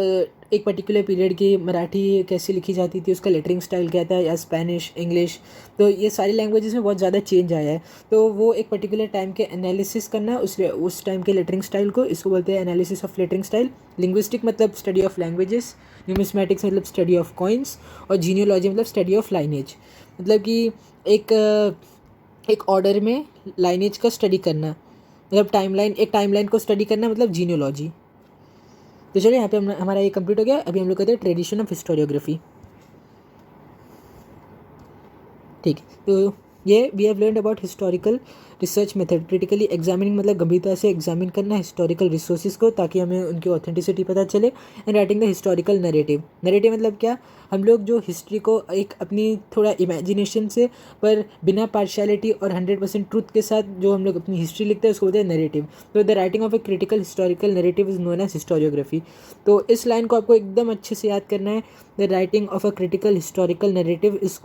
Speaker 1: पर्टिकुलर पीरियड की मराठी कैसे लिखी जाती थी, उसका लेटरिंग स्टाइल क्या था, या स्पेनिश, इंग्लिश। तो ये सारी लैंग्वेजेस में बहुत ज़्यादा चेंज आया है। तो वो एक पर्टिकुलर टाइम के एनालिसिस करना, उस टाइम के लेटरिंग स्टाइल को, इसको बोलते हैं analysis of lettering style. Linguistic मतलब स्टडी ऑफ लैंग्वेजेस। न्यूमिस्मैटिक्स मतलब स्टडी ऑफ कॉइन्स। और जीनियोलॉजी मतलब स्टडी ऑफ लाइनेज, मतलब कि एक ऑर्डर में लाइनेज का स्टडी करना, मतलब टाइमलाइन को स्टडी करना, मतलब जीनियोलॉजी। तो चलिए, यहाँ पे हमारा ये कंप्लीट हो गया। अभी हम लोग कहते हैं ट्रेडिशन ऑफ हिस्टोरियोग्राफी। ठीक है, तो ये we have learned about historical research method, critically examining मतलब गंभीरता से एग्जामिन करना हिस्टोरिकल रिसोर्सेज को ताकि हमें उनकी ऑथेंटिसिटी पता चले। And writing the historical narrative, narrative मतलब क्या, हम लोग जो हिस्ट्री को एक अपनी थोड़ा इमेजिनेशन से पर बिना पार्शियलिटी और 100% ट्रूथ के साथ जो हम लोग अपनी हिस्ट्री लिखते हैं उसको बोलते हैं नरेटिव। तो the writing of a critical historical narrative is known as historiography. तो इस लाइन को आपको एकदम अच्छे से याद करना है। The writing of a critical historical narrative is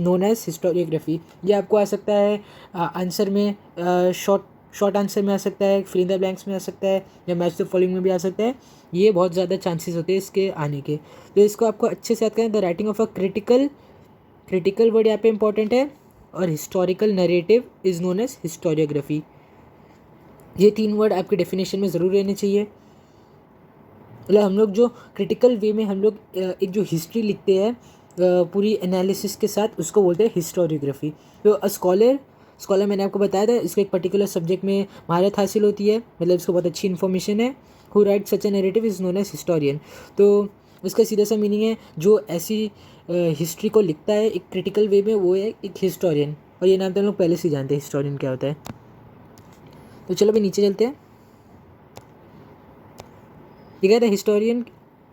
Speaker 1: known as historiography. ये आपको आ सकता है आंसर में, शॉर्ट आंसर में आ सकता है, फिल इन द ब्लैंक्स में आ सकता है, या मैच द फॉलोइंग में भी आ सकता है। ये बहुत ज़्यादा चांसेस होते हैं इसके आने के, तो इसको आपको अच्छे से याद करें। The writing of a critical word यहाँ पे इंपॉर्टेंट है, और historical narrative is known as historiography. ये 3 वर्ड आपके डेफिनेशन में ज़रूर रहने चाहिए। मतलब हम लोग जो क्रिटिकल वे में हम लोग एक जो हिस्ट्री लिखते हैं पूरी एनालिसिस के साथ, उसको बोलते हैं हिस्टोरियोग्राफी। तो अ स्कॉलर मैंने आपको बताया था, इसको एक पर्टिकुलर सब्जेक्ट में महारत हासिल होती है, मतलब इसको बहुत अच्छी इन्फॉर्मेशन है। Who write such a narrative is known as historian. तो इसका सीधा सा मीनिंग है जो ऐसी हिस्ट्री को लिखता है एक क्रिटिकल वे में, वो है एक हिस्टोरियन। और ये नाम तो हम लोग पहले से ही जानते हैं हिस्टोरियन क्या होता है। तो चलो अभी नीचे चलते हैं। ठीक है, the historian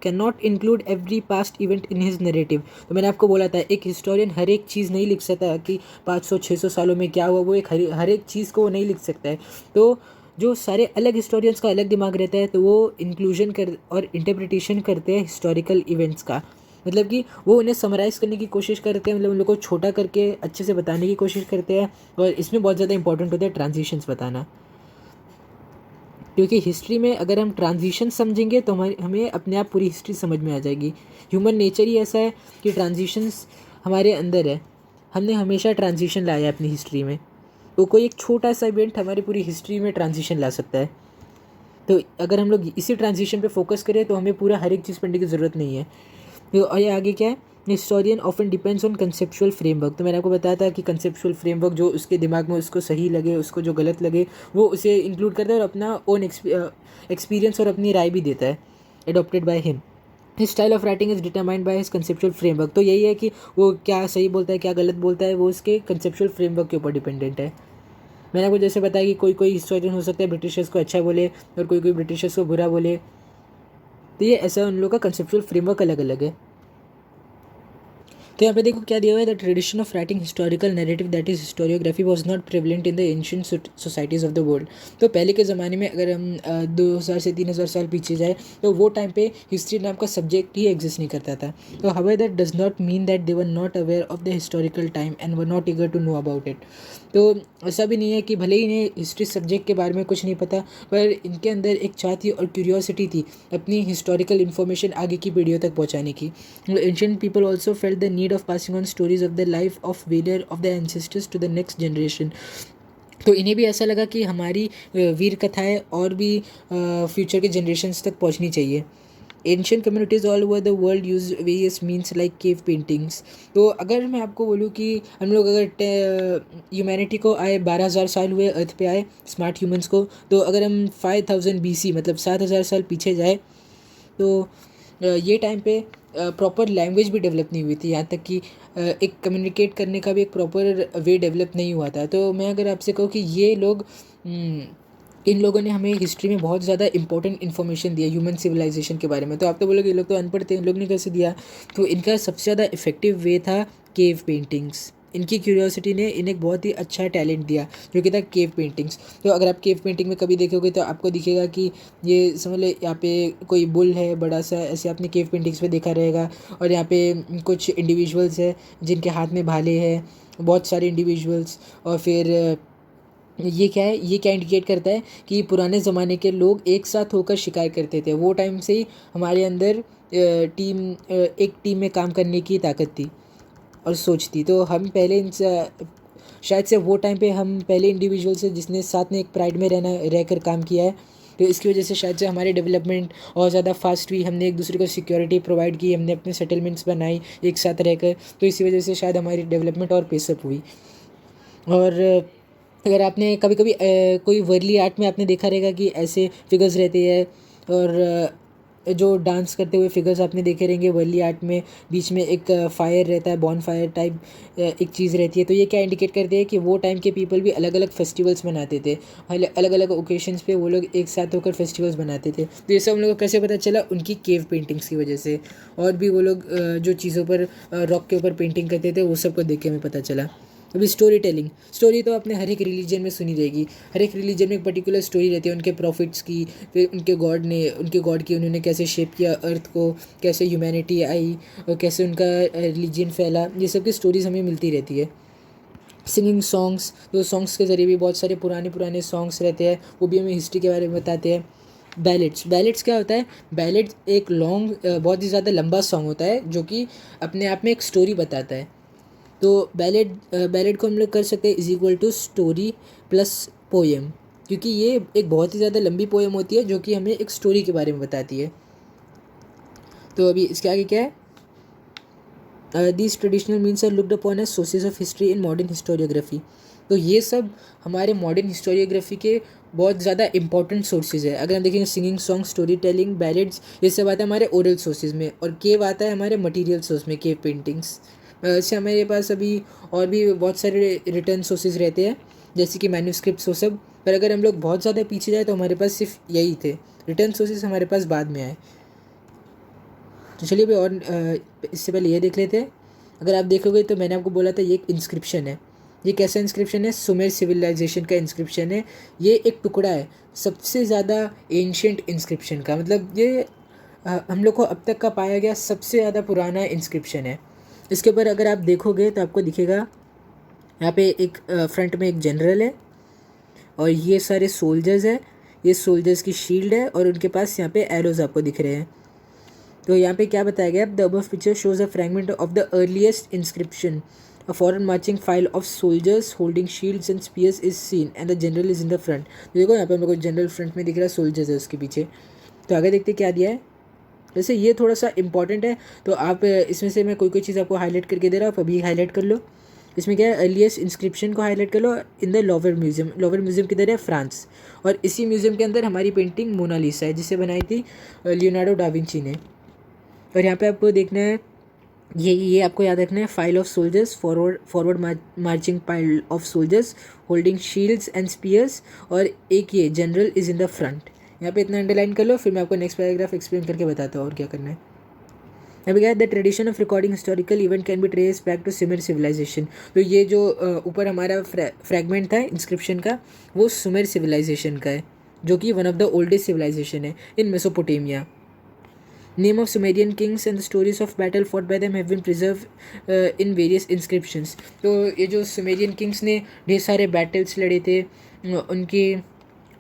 Speaker 1: can not include every past event in his narrative. तो मैंने आपको बोला था एक हिस्टोरियन हर एक चीज़ नहीं लिख सकता कि 500-600 सालों में क्या हुआ, वो एक हर एक चीज़ को वो नहीं लिख सकता है। तो जो सारे अलग हिस्टोरियंस का अलग दिमाग रहता है, तो वो इंक्लूजन कर और इंटरप्रिटेशन करते हैं हिस्टोरिकल इवेंट्स का। मतलब कि वो उन्हें समराइज़ करने की कोशिश करते हैं, मतलब उन लोग को छोटा करके अच्छे से बताने की कोशिश करते हैं। और इसमें बहुत ज़्यादा इंपॉर्टेंट होता है ट्रांजिशंस बताना, क्योंकि हिस्ट्री में अगर हम ट्रांजिशन समझेंगे तो हमें अपने आप पूरी हिस्ट्री समझ में आ जाएगी। ह्यूमन नेचर ही ऐसा है कि ट्रांजिशंस हमारे अंदर है, हमने हमेशा ट्रांजिशन लाया है अपनी हिस्ट्री में। तो कोई एक छोटा सा इवेंट हमारी पूरी हिस्ट्री में ट्रांजिशन ला सकता है। तो अगर हम लोग इसी ट्रांजिशन पे फोकस करें तो हमें पूरा हर एक चीज़ पढ़ने की ज़रूरत नहीं है। तो और ये आगे क्या है, historian often depends on conceptual framework. तो मैंने आपको बताया था कि कंसेप्चुअल फ्रेमवर्क जो उसके दिमाग में उसको सही लगे, उसको जो गलत लगे, वो उसे इंक्लूड करता है और अपना ओन एक्सपीरियंस और अपनी राय भी देता है, adopted by him. His style of writing is determined by his conceptual framework. तो यही है कि वो क्या सही बोलता है क्या गलत बोलता है, वो उसके कंसेप्चुअल फ्रेमवर्क के ऊपर डिपेंडेंट है। मैंने आपको जैसे बताया कि कोई हिस्टोरियन हो सकता है ब्रिटिशर्स को अच्छा बोले और कोई ब्रिटिशर्स को बुरा बोले। तो ये ऐसा उन लोगों का कंसेप्चुअल फ्रेमवर्क अलग अलग है। तो यहाँ पे देखो क्या दिया हुआ है, the tradition of writing historical narrative that is historiography was not prevalent in the ancient societies of the world. तो पहले के ज़माने में अगर हम 2000 से 3000 साल पीछे जाए तो वो टाइम पे हिस्ट्री नाम का सब्जेक्ट ही एग्जिस्ट नहीं करता था। तो however that does not mean that they were not aware of the historical time and were not eager to know about it. तो ऐसा भी नहीं है कि भले ही इन्हें हिस्ट्री सब्जेक्ट के बारे में कुछ नहीं पता, पर इनके अंदर एक चाह थी और क्यूरियोसिटी थी अपनी हिस्टोरिकल इन्फॉर्मेशन आगे की पीढ़ियों तक पहुँचाने की। Ancient people also felt the need of passing on stories of the life of valour of the ancestors to the next generation. तो इन्हें भी ऐसा लगा कि हमारी वीर कथाएँ और भी फ्यूचर के जनरेशन्स तक पहुँचनी चाहिए। Ancient communities all over the world use various means like cave paintings. तो अगर मैं आपको बोलूँ कि हम लोग अगर ह्यूमैनिटी को आए 12,000 साल हुए अर्थ पे आए, स्मार्ट ह्यूमंस को, तो अगर हम 5000 BC मतलब 7000 साल पीछे जाए तो ये टाइम पे प्रॉपर लैंग्वेज भी डेवलप नहीं हुई थी, यहाँ तक कि एक कम्युनिकेट करने का भी एक प्रॉपर वे डेवलप नहीं हुआ था। तो मैं अगर आपसे कहूँ कि ये लोग इन लोगों ने हमें हिस्ट्री में बहुत ज़्यादा इंपॉर्टेंट इन्फॉर्मेशन दिया ह्यूमन सिविलाइजेशन के बारे में। तो आप तो बोलोगे ये लोग तो अनपढ़ थे, इन लोग ने कैसे दिया? तो इनका सबसे ज़्यादा इफेक्टिव वे था केव पेंटिंग्स। इनकी क्यूरियोसिटी ने इन्हें बहुत ही अच्छा टैलेंट दिया जो कि था केव पेंटिंग्स। तो अगर आप केव पेंटिंग में कभी देखोगे तो आपको दिखेगा कि ये समझ लो यहाँ पे कोई बुल है बड़ा सा, ऐसे आपने केव पेंटिंग्स में देखा रहेगा। और यहाँ पे कुछ इंडिविजुअल्स है जिनके हाथ में भाले हैं, बहुत सारे इंडिविजुअल्स। और फिर ये क्या है, ये क्या इंडिकेट करता है कि पुराने ज़माने के लोग एक साथ होकर शिकार करते थे। वो टाइम से ही हमारे अंदर एक टीम में काम करने की ताकत थी और सोच थी। तो हम पहले शायद से वो टाइम पे हम पहले इंडिविजुअल से जिसने साथ में एक प्राइड में रहकर काम किया है। तो इसकी वजह से शायद से हमारी डेवलपमेंट और ज़्यादा फास्ट हुई, हमने एक दूसरे को सिक्योरिटी प्रोवाइड की, हमने अपने सेटलमेंट्स बनाई एक साथ रहकर। तो इसी वजह से शायद हमारी डेवलपमेंट और पेसअप हुई। और अगर आपने कभी कभी कोई वर्ली आर्ट में आपने देखा रहेगा कि ऐसे फिगर्स रहते हैं और जो डांस करते हुए फिगर्स आपने देखे रहेंगे वर्ली आर्ट में, बीच में एक फायर रहता है, बॉन फायर टाइप एक चीज़ रहती है। तो ये क्या इंडिकेट करते हैं कि वो टाइम के पीपल भी अलग अलग फेस्टिवल्स मनाते थे, अलग अलग ओकेशंस पे वो लोग एक साथ होकर फेस्टिवल्स बनाते थे। तो ये सब हम लोग को कैसे पता चला? उनकी केव पेंटिंग्स की वजह से। और भी वो लोग जो चीज़ों पर रॉक के ऊपर पेंटिंग करते थे वो सब को देख के हमें पता चला। अभी स्टोरी टेलिंग, स्टोरी तो आपने हर एक रिलीजन में सुनी रहेगी। हर एक रिलीजन में एक पर्टिकुलर स्टोरी रहती है उनके प्रॉफिट्स की, फिर उनके गॉड की उन्होंने कैसे शेप किया अर्थ को, कैसे ह्यूमैनिटी आई और कैसे उनका रिलीजन फैला, ये सब की स्टोरीज हमें मिलती रहती है। सिंगिंग सॉन्ग्स, तो सॉन्ग्स के ज़रिए भी बहुत सारे पुराने पुराने सॉन्ग्स रहते हैं, वो भी हमें हिस्ट्री के बारे में बताते हैं। बैलेट्स क्या होता है? बैलेट्स एक लॉन्ग बहुत ही ज़्यादा लंबा सॉन्ग होता है जो कि अपने आप में एक स्टोरी बताता है। तो बैलेट को हम लोग कर सकते हैं is equal to story plus poem, क्योंकि ये एक बहुत ही ज़्यादा लंबी पोएम होती है जो कि हमें एक स्टोरी के बारे में बताती है। तो अभी इसके आगे क्या है? These traditional means are looked upon as sources of history in modern historiography. तो ये सब हमारे मॉडर्न हिस्टोरियोग्राफी के बहुत ज़्यादा इंपॉर्टेंट सोर्सेज है। अगर हम देखेंगे singing song, story telling, ballads, ये सब आता है हमारे ओरल सोर्सेज में, और केव आता है हमारे मटीरियल सोर्स में, केव पेंटिंग्स। से हमारे पास अभी और भी बहुत सारे रिटर्न सोर्सेज रहते हैं जैसे कि मैन्यूस्क्रिप्ट्स, वो सब। पर अगर हम लोग बहुत ज़्यादा पीछे जाए तो हमारे पास सिर्फ यही थे, रिटर्न सोर्सेज हमारे पास बाद में आए। तो चलिए अभी और इससे पहले ये देख लेते हैं। अगर आप देखोगे तो मैंने आपको बोला था ये एक इंस्क्रिप्शन है। ये कैसा इंस्क्रिप्शन है? सुमेर सिविलाइजेशन का इंस्क्रिप्शन है। ये एक टुकड़ा है सबसे ज़्यादा एंशियंट इंस्क्रिप्शन का, मतलब ये हम लोग को अब तक का पाया गया सबसे ज़्यादा पुराना इंस्क्रिप्शन है। इसके ऊपर अगर आप देखोगे तो आपको दिखेगा यहाँ पे एक फ्रंट में एक जनरल है और ये सारे सोल्जर्स है, ये सोल्जर्स की शील्ड है और उनके पास यहाँ पे एरोज आपको दिख रहे हैं। तो यहाँ पे क्या बताया गया? The above picture shows a fragment of the earliest inscription, a forward marching file of soldiers holding shields and spears is seen and the general is in the front. तो देखो यहाँ पे हम लोग को जनरल फ्रंट में दिख रहा है, सोल्जर्स है उसके पीछे। तो आगे देखते क्या दिया है। वैसे ये थोड़ा सा इंपॉर्टेंट है, तो आप इसमें से मैं कोई कोई चीज़ आपको हाईलाइट करके दे रहा हूँ, आप अभी हाईलाइट कर लो। इसमें क्या है? अर्लीस्ट इंस्क्रिप्शन को हाईलाइट कर लो in the Louvre museum. Louvre museum किधर है? फ्रांस। और इसी म्यूजियम के अंदर हमारी पेंटिंग मोनालिसा है जिसे बनाई थी लियोनार्डो डा विंची ने। और यहाँ पे आपको देखना है, ये आपको याद रखना है, file of soldiers, forward marching file of soldiers holding shields and spears, और एक ये general is in the front. यहाँ पे इतना अंडरलाइन कर लो, फिर मैं आपको नेक्स्ट पैराग्राफ एक्सप्लेन करके बताता हूँ और क्या करना है। अभी क्या है? The tradition of recording historical event can be trace back to Sumer civilisation. तो ये जो ऊपर हमारा फ्रैगमेंट था इंस्क्रिप्शन का, वो सुमेर सिविलाइजेशन का है जो कि one of the oldest civilization है in Mesopotamia. Name of Sumerian kings and the stories of battle fought by them have been preserve in various inscriptions. तो ये जो सुमेरियन किंग्स ने ढेर सारे बैटल्स लड़े थे,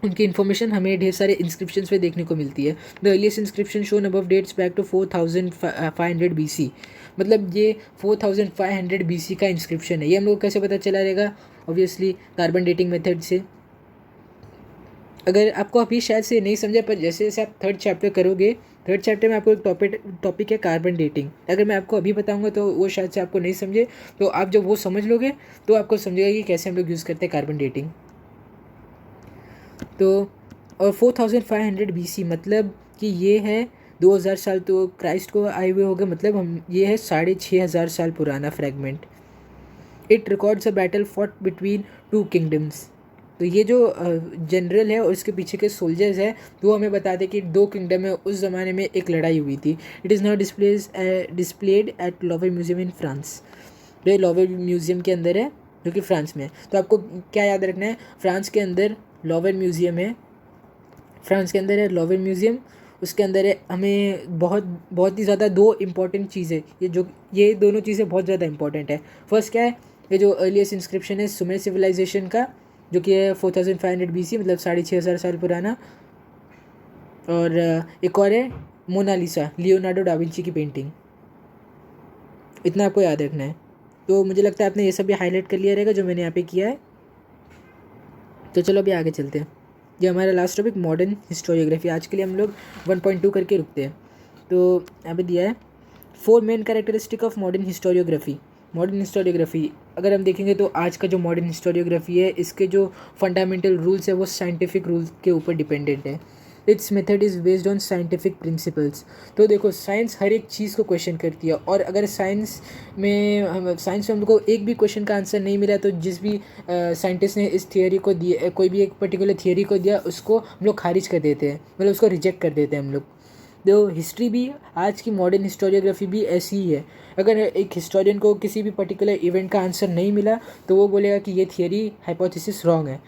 Speaker 1: उनकी इन्फॉर्मेशन हमें ढेर सारे इंस्क्रिप्शंस पे देखने को मिलती है। The earliest inscription shown above dates back to 4500 BC। मतलब ये 4500 BC का इंस्क्रिप्शन है। ये हम लोग कैसे पता चला रहेगा? ऑब्वियसली कार्बन डेटिंग मेथड से। अगर आपको अभी शायद से नहीं समझा, पर जैसे जैसे आप थर्ड चैप्टर करोगे, थर्ड चैप्टर में आपको एक टॉपिक है कार्बन डेटिंग। अगर मैं आपको अभी बताऊंगा तो वो शायद से आपको नहीं समझे, तो आप जब वो समझ लोगे तो आपको समझेगा कि कैसे हम लोग यूज़ करते हैं कार्बन डेटिंग। तो और 4500 BC मतलब कि ये है 2000 साल तो क्राइस्ट को आए हुए हो गए, मतलब हम ये है 6500 साल पुराना fragment. It records a battle fought between two kingdoms. तो ये जो जनरल है और इसके पीछे के सोल्जर्स है, तो वो हमें बताते कि दो किंगडम में उस ज़माने में एक लड़ाई हुई थी। It is not displayed eight lower museum in France. तो ये लोवर म्यूजियम के अंदर है जो कि फ्रांस में है। तो आपको क्या याद रखना है? फ्रांस के अंदर लोवर म्यूज़ियम है, फ्रांस के अंदर है लोवर म्यूज़ियम। उसके अंदर है हमें बहुत ही ज़्यादा दो इम्पॉर्टेंट चीज़ें, ये दोनों चीज़ें बहुत ज़्यादा इंपॉर्टेंट है। फर्स्ट क्या है? ये जो अर्लीस्ट इंस्क्रिप्शन है सुमेर सिविलाइजेशन का, जो कि है 4500 BC, मतलब 6500 साल पुराना। और एक और है मोनालिसा, लियोनार्डो डा विंची की पेंटिंग। इतना आपको याद रखना है। तो मुझे लगता है आपने ये सब भी हाईलाइट कर लिया रहेगा जो मैंने यहाँ पे किया है। तो चलो अभी आगे चलते हैं। ये हमारा लास्ट टॉपिक मॉडर्न हिस्टोरियोग्राफी। आज के लिए हम लोग 1.2 करके रुकते हैं। तो यहाँ पे दिया है 4 main characteristic of modern historiography. Modern historiography अगर हम देखेंगे तो आज का जो मॉडर्न हिस्टोरियोग्राफी है, इसके जो फंडामेंटल रूल्स है वो साइंटिफिक रूल्स के ऊपर डिपेंडेंट है। It's method is based on scientific principles. तो देखो साइंस हर एक चीज़ को क्वेश्चन करती है, और अगर साइंस में हम लोग को एक भी क्वेश्चन का आंसर नहीं मिला तो जिस भी साइंटिस्ट ने इस थियोरी को दिया, कोई भी एक पर्टिकुलर थियोरी को दिया, उसको हम लोग खारिज कर देते हैं, मतलब उसको रिजेक्ट कर देते हैं हम लोग। तो हिस्ट्री भी, आज की मॉडर्न हिस्टोरियोग्राफी भी ऐसी ही है। अगर एक हिस्टोरियन को किसी भी पर्टिकुलर इवेंट का आंसर नहीं मिला तो वो बोलेगा कि ये थियरी हाइपोथेसिस रॉन्ग है।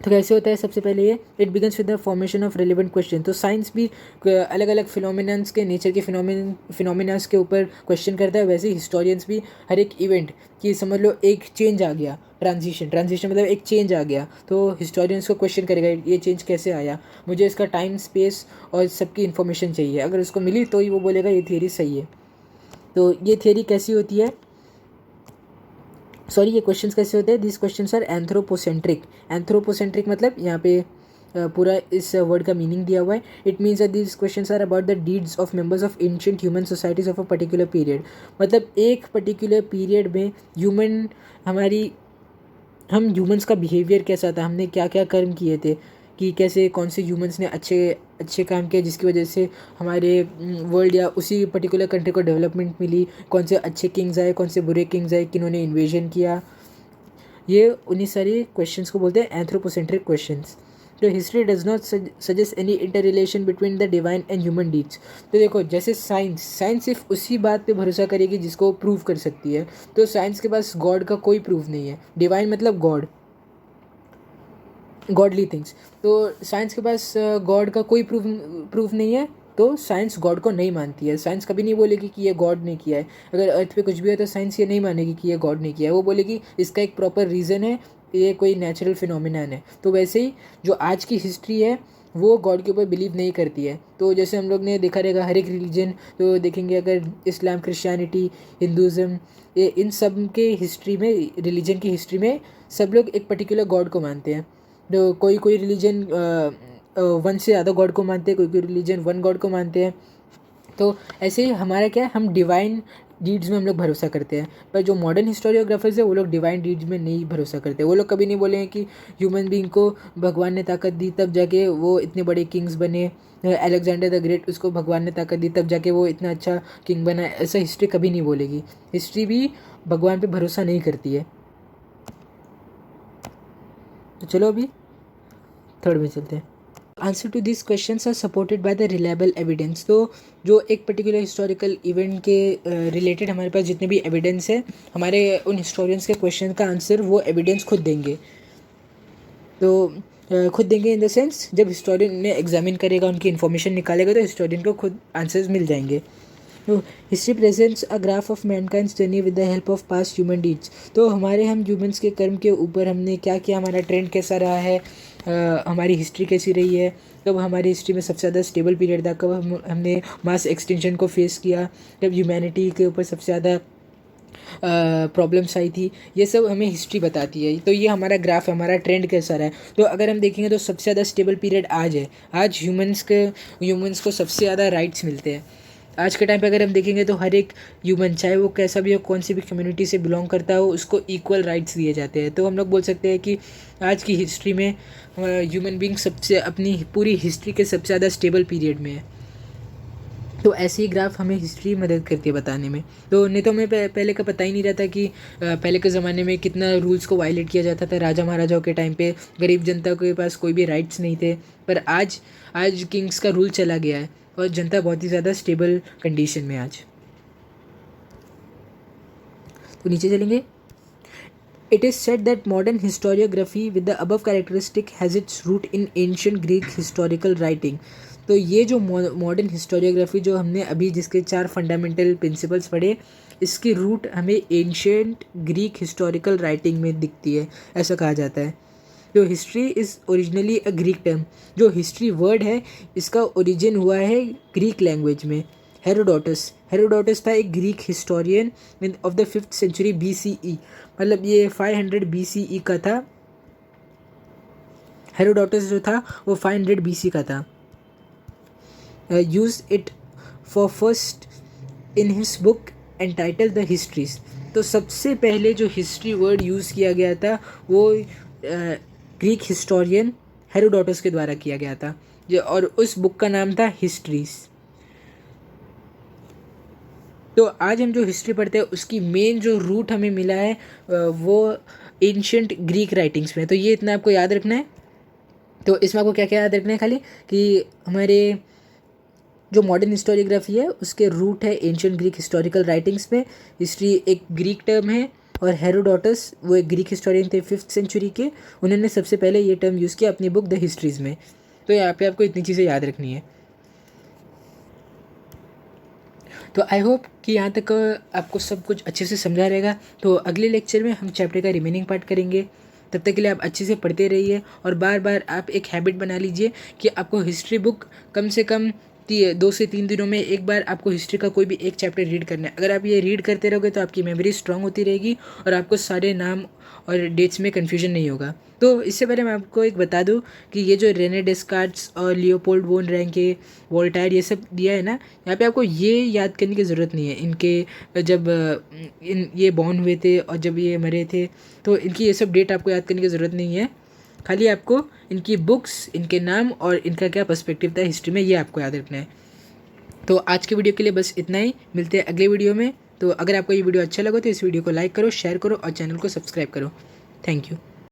Speaker 1: तो कैसे होता है, सबसे पहले ये it begins with the formation of relevant question. तो साइंस भी अलग अलग फिनोमिनन्स के, नेचर के फिनोमिनास के ऊपर क्वेश्चन करता है, वैसे ही हिस्टोरियंस भी हर एक इवेंट की, समझ लो एक चेंज आ गया, ट्रांजिशन मतलब एक चेंज आ गया, तो हिस्टोरियंस को क्वेश्चन करेगा ये चेंज कैसे आया, मुझे इसका टाइम स्पेस और सबकी इन्फॉर्मेशन चाहिए। अगर उसको मिली तो ही वो बोलेगा ये थियरी सही है। तो ये थियरी कैसी होती है, सॉरी ये क्वेश्चंस कैसे होते हैं, this questions are anthropocentric. Anthropocentric मतलब यहाँ पे पूरा इस वर्ड का मीनिंग दिया हुआ है। It means that this questions are about the deeds of members of ancient human societies of a particular period. मतलब एक पर्टिकुलर पीरियड में हम ह्यूमंस का बिहेवियर कैसा था, हमने क्या क्या कर्म किए थे, कि कैसे कौन से ह्यूमंस ने अच्छे काम किए जिसकी वजह से हमारे वर्ल्ड या उसी पर्टिकुलर कंट्री को डेवलपमेंट मिली, कौन से अच्छे किंग्स आए, कौन से बुरे किंग्स आए, किन्होंने इन्वेजन किया। ये उन्हीं सारी क्वेश्चंस को बोलते हैं एंथ्रोपोसेंट्रिक क्वेश्चंस। तो history does not suggest any inter relation between the divine and human deeds. तो देखो जैसे साइंस सिर्फ उसी बात पे भरोसा करेगी जिसको प्रूव कर सकती है। तो साइंस के पास गॉड का कोई प्रूफ नहीं है, डिवाइन मतलब गॉड, गॉडली थिंग्स। तो साइंस के पास गॉड का कोई प्रूफ नहीं है, तो साइंस गॉड को नहीं मानती है। साइंस कभी नहीं बोलेगी कि ये गॉड ने किया है। अगर अर्थ पे कुछ भी है तो साइंस ये नहीं मानेगी कि ये गॉड ने किया है, वो बोलेगी इसका एक प्रॉपर रीज़न है, ये कोई नेचुरल फिनोमिनन है। तो वैसे ही जो आज की हिस्ट्री है वो गॉड के ऊपर बिलीव नहीं करती है। तो जैसे हम लोग ने देखा रहेगा हर एक रिलीजन, तो देखेंगे अगर इस्लाम, क्रिश्चियनिटी, हिंदुज़म, ये इन सब के हिस्ट्री में, रिलीजन की हिस्ट्री में सब लोग एक पर्टिकुलर गॉड को मानते हैं। तो कोई रिलीजन वन से ज़्यादा गॉड को मानते हैं, कोई रिलीजन वन गॉड को मानते हैं। तो ऐसे ही हमारा क्या है, हम डिवाइन डीड्स में हम लोग भरोसा करते हैं। पर जो मॉडर्न हिस्टोरियोग्राफर्स है वो लोग डिवाइन डीड्स में नहीं भरोसा करते। वो लोग कभी नहीं बोलेंगे कि ह्यूमन बीइंग को भगवान ने ताकत दी तब जाके वो इतने बड़े किंग्स बने, अलेक्जेंडर द ग्रेट, उसको भगवान ने ताकत दी तब जाके वो इतना अच्छा किंग बना। ऐसा हिस्ट्री कभी नहीं बोलेगी। हिस्ट्री भी भगवान पे भरोसा नहीं करती है। तो चलो अभी थर्ड में चलते हैं। Answer to this questions are supported by the reliable evidence. तो जो एक पर्टिकुलर हिस्टोरिकल इवेंट के रिलेटेड हमारे पास जितने भी एविडेंस है, हमारे उन हिस्टोरियंस के क्वेश्चन का आंसर वो एविडेंस खुद देंगे। तो खुद देंगे इन द सेंस, जब हिस्टोरियन ने एग्जामिन करेगा, उनकी इन्फॉर्मेशन निकालेगा, तो हिस्टोरियन को खुद आंसर्स मिल जाएंगे। तो history presents a graph of mankind's journey with the help of past human deeds. तो हम ह्यूमंस के कर्म के ऊपर हमने क्या किया, हमारा ट्रेंड कैसा रहा है, हमारी हिस्ट्री कैसी रही है, कब हमारी हिस्ट्री में सबसे ज़्यादा स्टेबल पीरियड था, कब हमने मास एक्सटेंशन को फेस किया, कब ह्यूमैनिटी के ऊपर सबसे ज़्यादा प्रॉब्लम्स आई थी, ये सब हमें हिस्ट्री बताती है। तो ये हमारा ग्राफ है, हमारा ट्रेंड कैसा रहा है। तो अगर हम देखेंगे तो सबसे ज़्यादा स्टेबल पीरियड आज है। आज ह्यूमंस को सबसे ज़्यादा राइट्स मिलते हैं। आज के टाइम पे अगर हम देखेंगे तो हर एक ह्यूमन, चाहे वो कैसा भी हो, कौन सी भी कम्युनिटी से बिलोंग करता हो, उसको इक्वल राइट्स दिए जाते हैं। तो हम लोग बोल सकते हैं कि आज की हिस्ट्री में ह्यूमन बीइंग सबसे, अपनी पूरी हिस्ट्री के सबसे ज़्यादा स्टेबल पीरियड में है। तो ऐसे ही ग्राफ हमें हिस्ट्री मदद करती है बताने में। तो नहीं तो हमें पहले का पता ही नहीं रहता कि पहले के ज़माने में कितना रूल्स को वायलेट किया जाता था। राजा महाराजाओं के टाइम पे गरीब जनता के पास कोई भी राइट्स नहीं थे, पर आज किंग्स का रूल चला गया है और जनता बहुत ही ज़्यादा स्टेबल कंडीशन में आज। तो नीचे चलेंगे। It is said that modern historiography with the above characteristic has its root in ancient Greek historical writing। तो ये जो मॉडर्न हिस्टोरियोग्राफी जो हमने अभी जिसके 4 फंडामेंटल प्रिंसिपल्स पढ़े, इसकी रूट हमें एंशिएंट ग्रीक हिस्टोरिकल राइटिंग में दिखती है, ऐसा कहा जाता है। तो history is originally a Greek term. जो हिस्ट्री वर्ड है इसका ओरिजिन हुआ है ग्रीक लैंग्वेज में। हेरोडोटस था एक Greek historian of the 5th century BCE। मतलब ये 500 BCE का था। हेरोडोटस जो था वो 500 BC का था। Use it for first in his book entitled the histories. तो सबसे पहले जो हिस्ट्री वर्ड यूज़ किया गया था वो ग्रीक हिस्टोरियन हेरोडोटस के द्वारा किया गया था। और उस बुक का नाम था हिस्ट्रीज। तो आज हम जो हिस्ट्री पढ़ते हैं उसकी मेन जो रूट हमें मिला है वो एंशियंट ग्रीक राइटिंग्स में। तो ये इतना आपको याद रखना है। तो इसमें आपको क्या क्या याद रखना है खाली, कि हमारे जो मॉडर्न हिस्टोरियोग्राफी है उसके रूट है एंशियंट ग्रीक हिस्टोरिकल राइटिंग्स में। हिस्ट्री एक ग्रीक टर्म है और हेरोडोटस वो एक ग्रीक हिस्टोरियन थे 5th सेंचुरी के, उन्होंने सबसे पहले ये टर्म यूज़ किया अपनी बुक द हिस्ट्रीज़ में। तो यहाँ पे आपको इतनी चीज़ें याद रखनी है। तो आई होप कि यहाँ तक आपको सब कुछ अच्छे से समझा रहेगा। तो अगले लेक्चर में हम चैप्टर का रिमेनिंग पार्ट करेंगे। तब तक के लिए आप अच्छे से पढ़ते रहिए और बार बार आप एक हैबिट बना लीजिए कि आपको हिस्ट्री बुक कम से कम 2 से 3 दिनों में एक बार आपको हिस्ट्री का कोई भी एक चैप्टर रीड करना है। अगर आप ये रीड करते रहोगे तो आपकी मेमोरी स्ट्रांग होती रहेगी और आपको सारे नाम और डेट्स में कन्फ्यूजन नहीं होगा। तो इससे पहले मैं आपको एक बता दूं कि ये जो रेने डेस्कार्ट्स और लियोपोल्ड वोन रैंके, वोल्टायर ये सब दिया है ना, यहाँ पे आपको ये याद करने की ज़रूरत नहीं है इनके जब ये बॉर्न हुए थे और जब ये मरे थे। तो इनकी ये सब डेट आपको याद करने की ज़रूरत नहीं है। खाली आपको इनकी बुक्स, इनके नाम और इनका क्या पर्सपेक्टिव था हिस्ट्री में, ये आपको याद रखना है। तो आज के वीडियो के लिए बस इतना ही, मिलते हैं अगले वीडियो में। तो अगर आपको ये वीडियो अच्छा लगा तो इस वीडियो को लाइक करो, शेयर करो और चैनल को सब्सक्राइब करो। Thank you.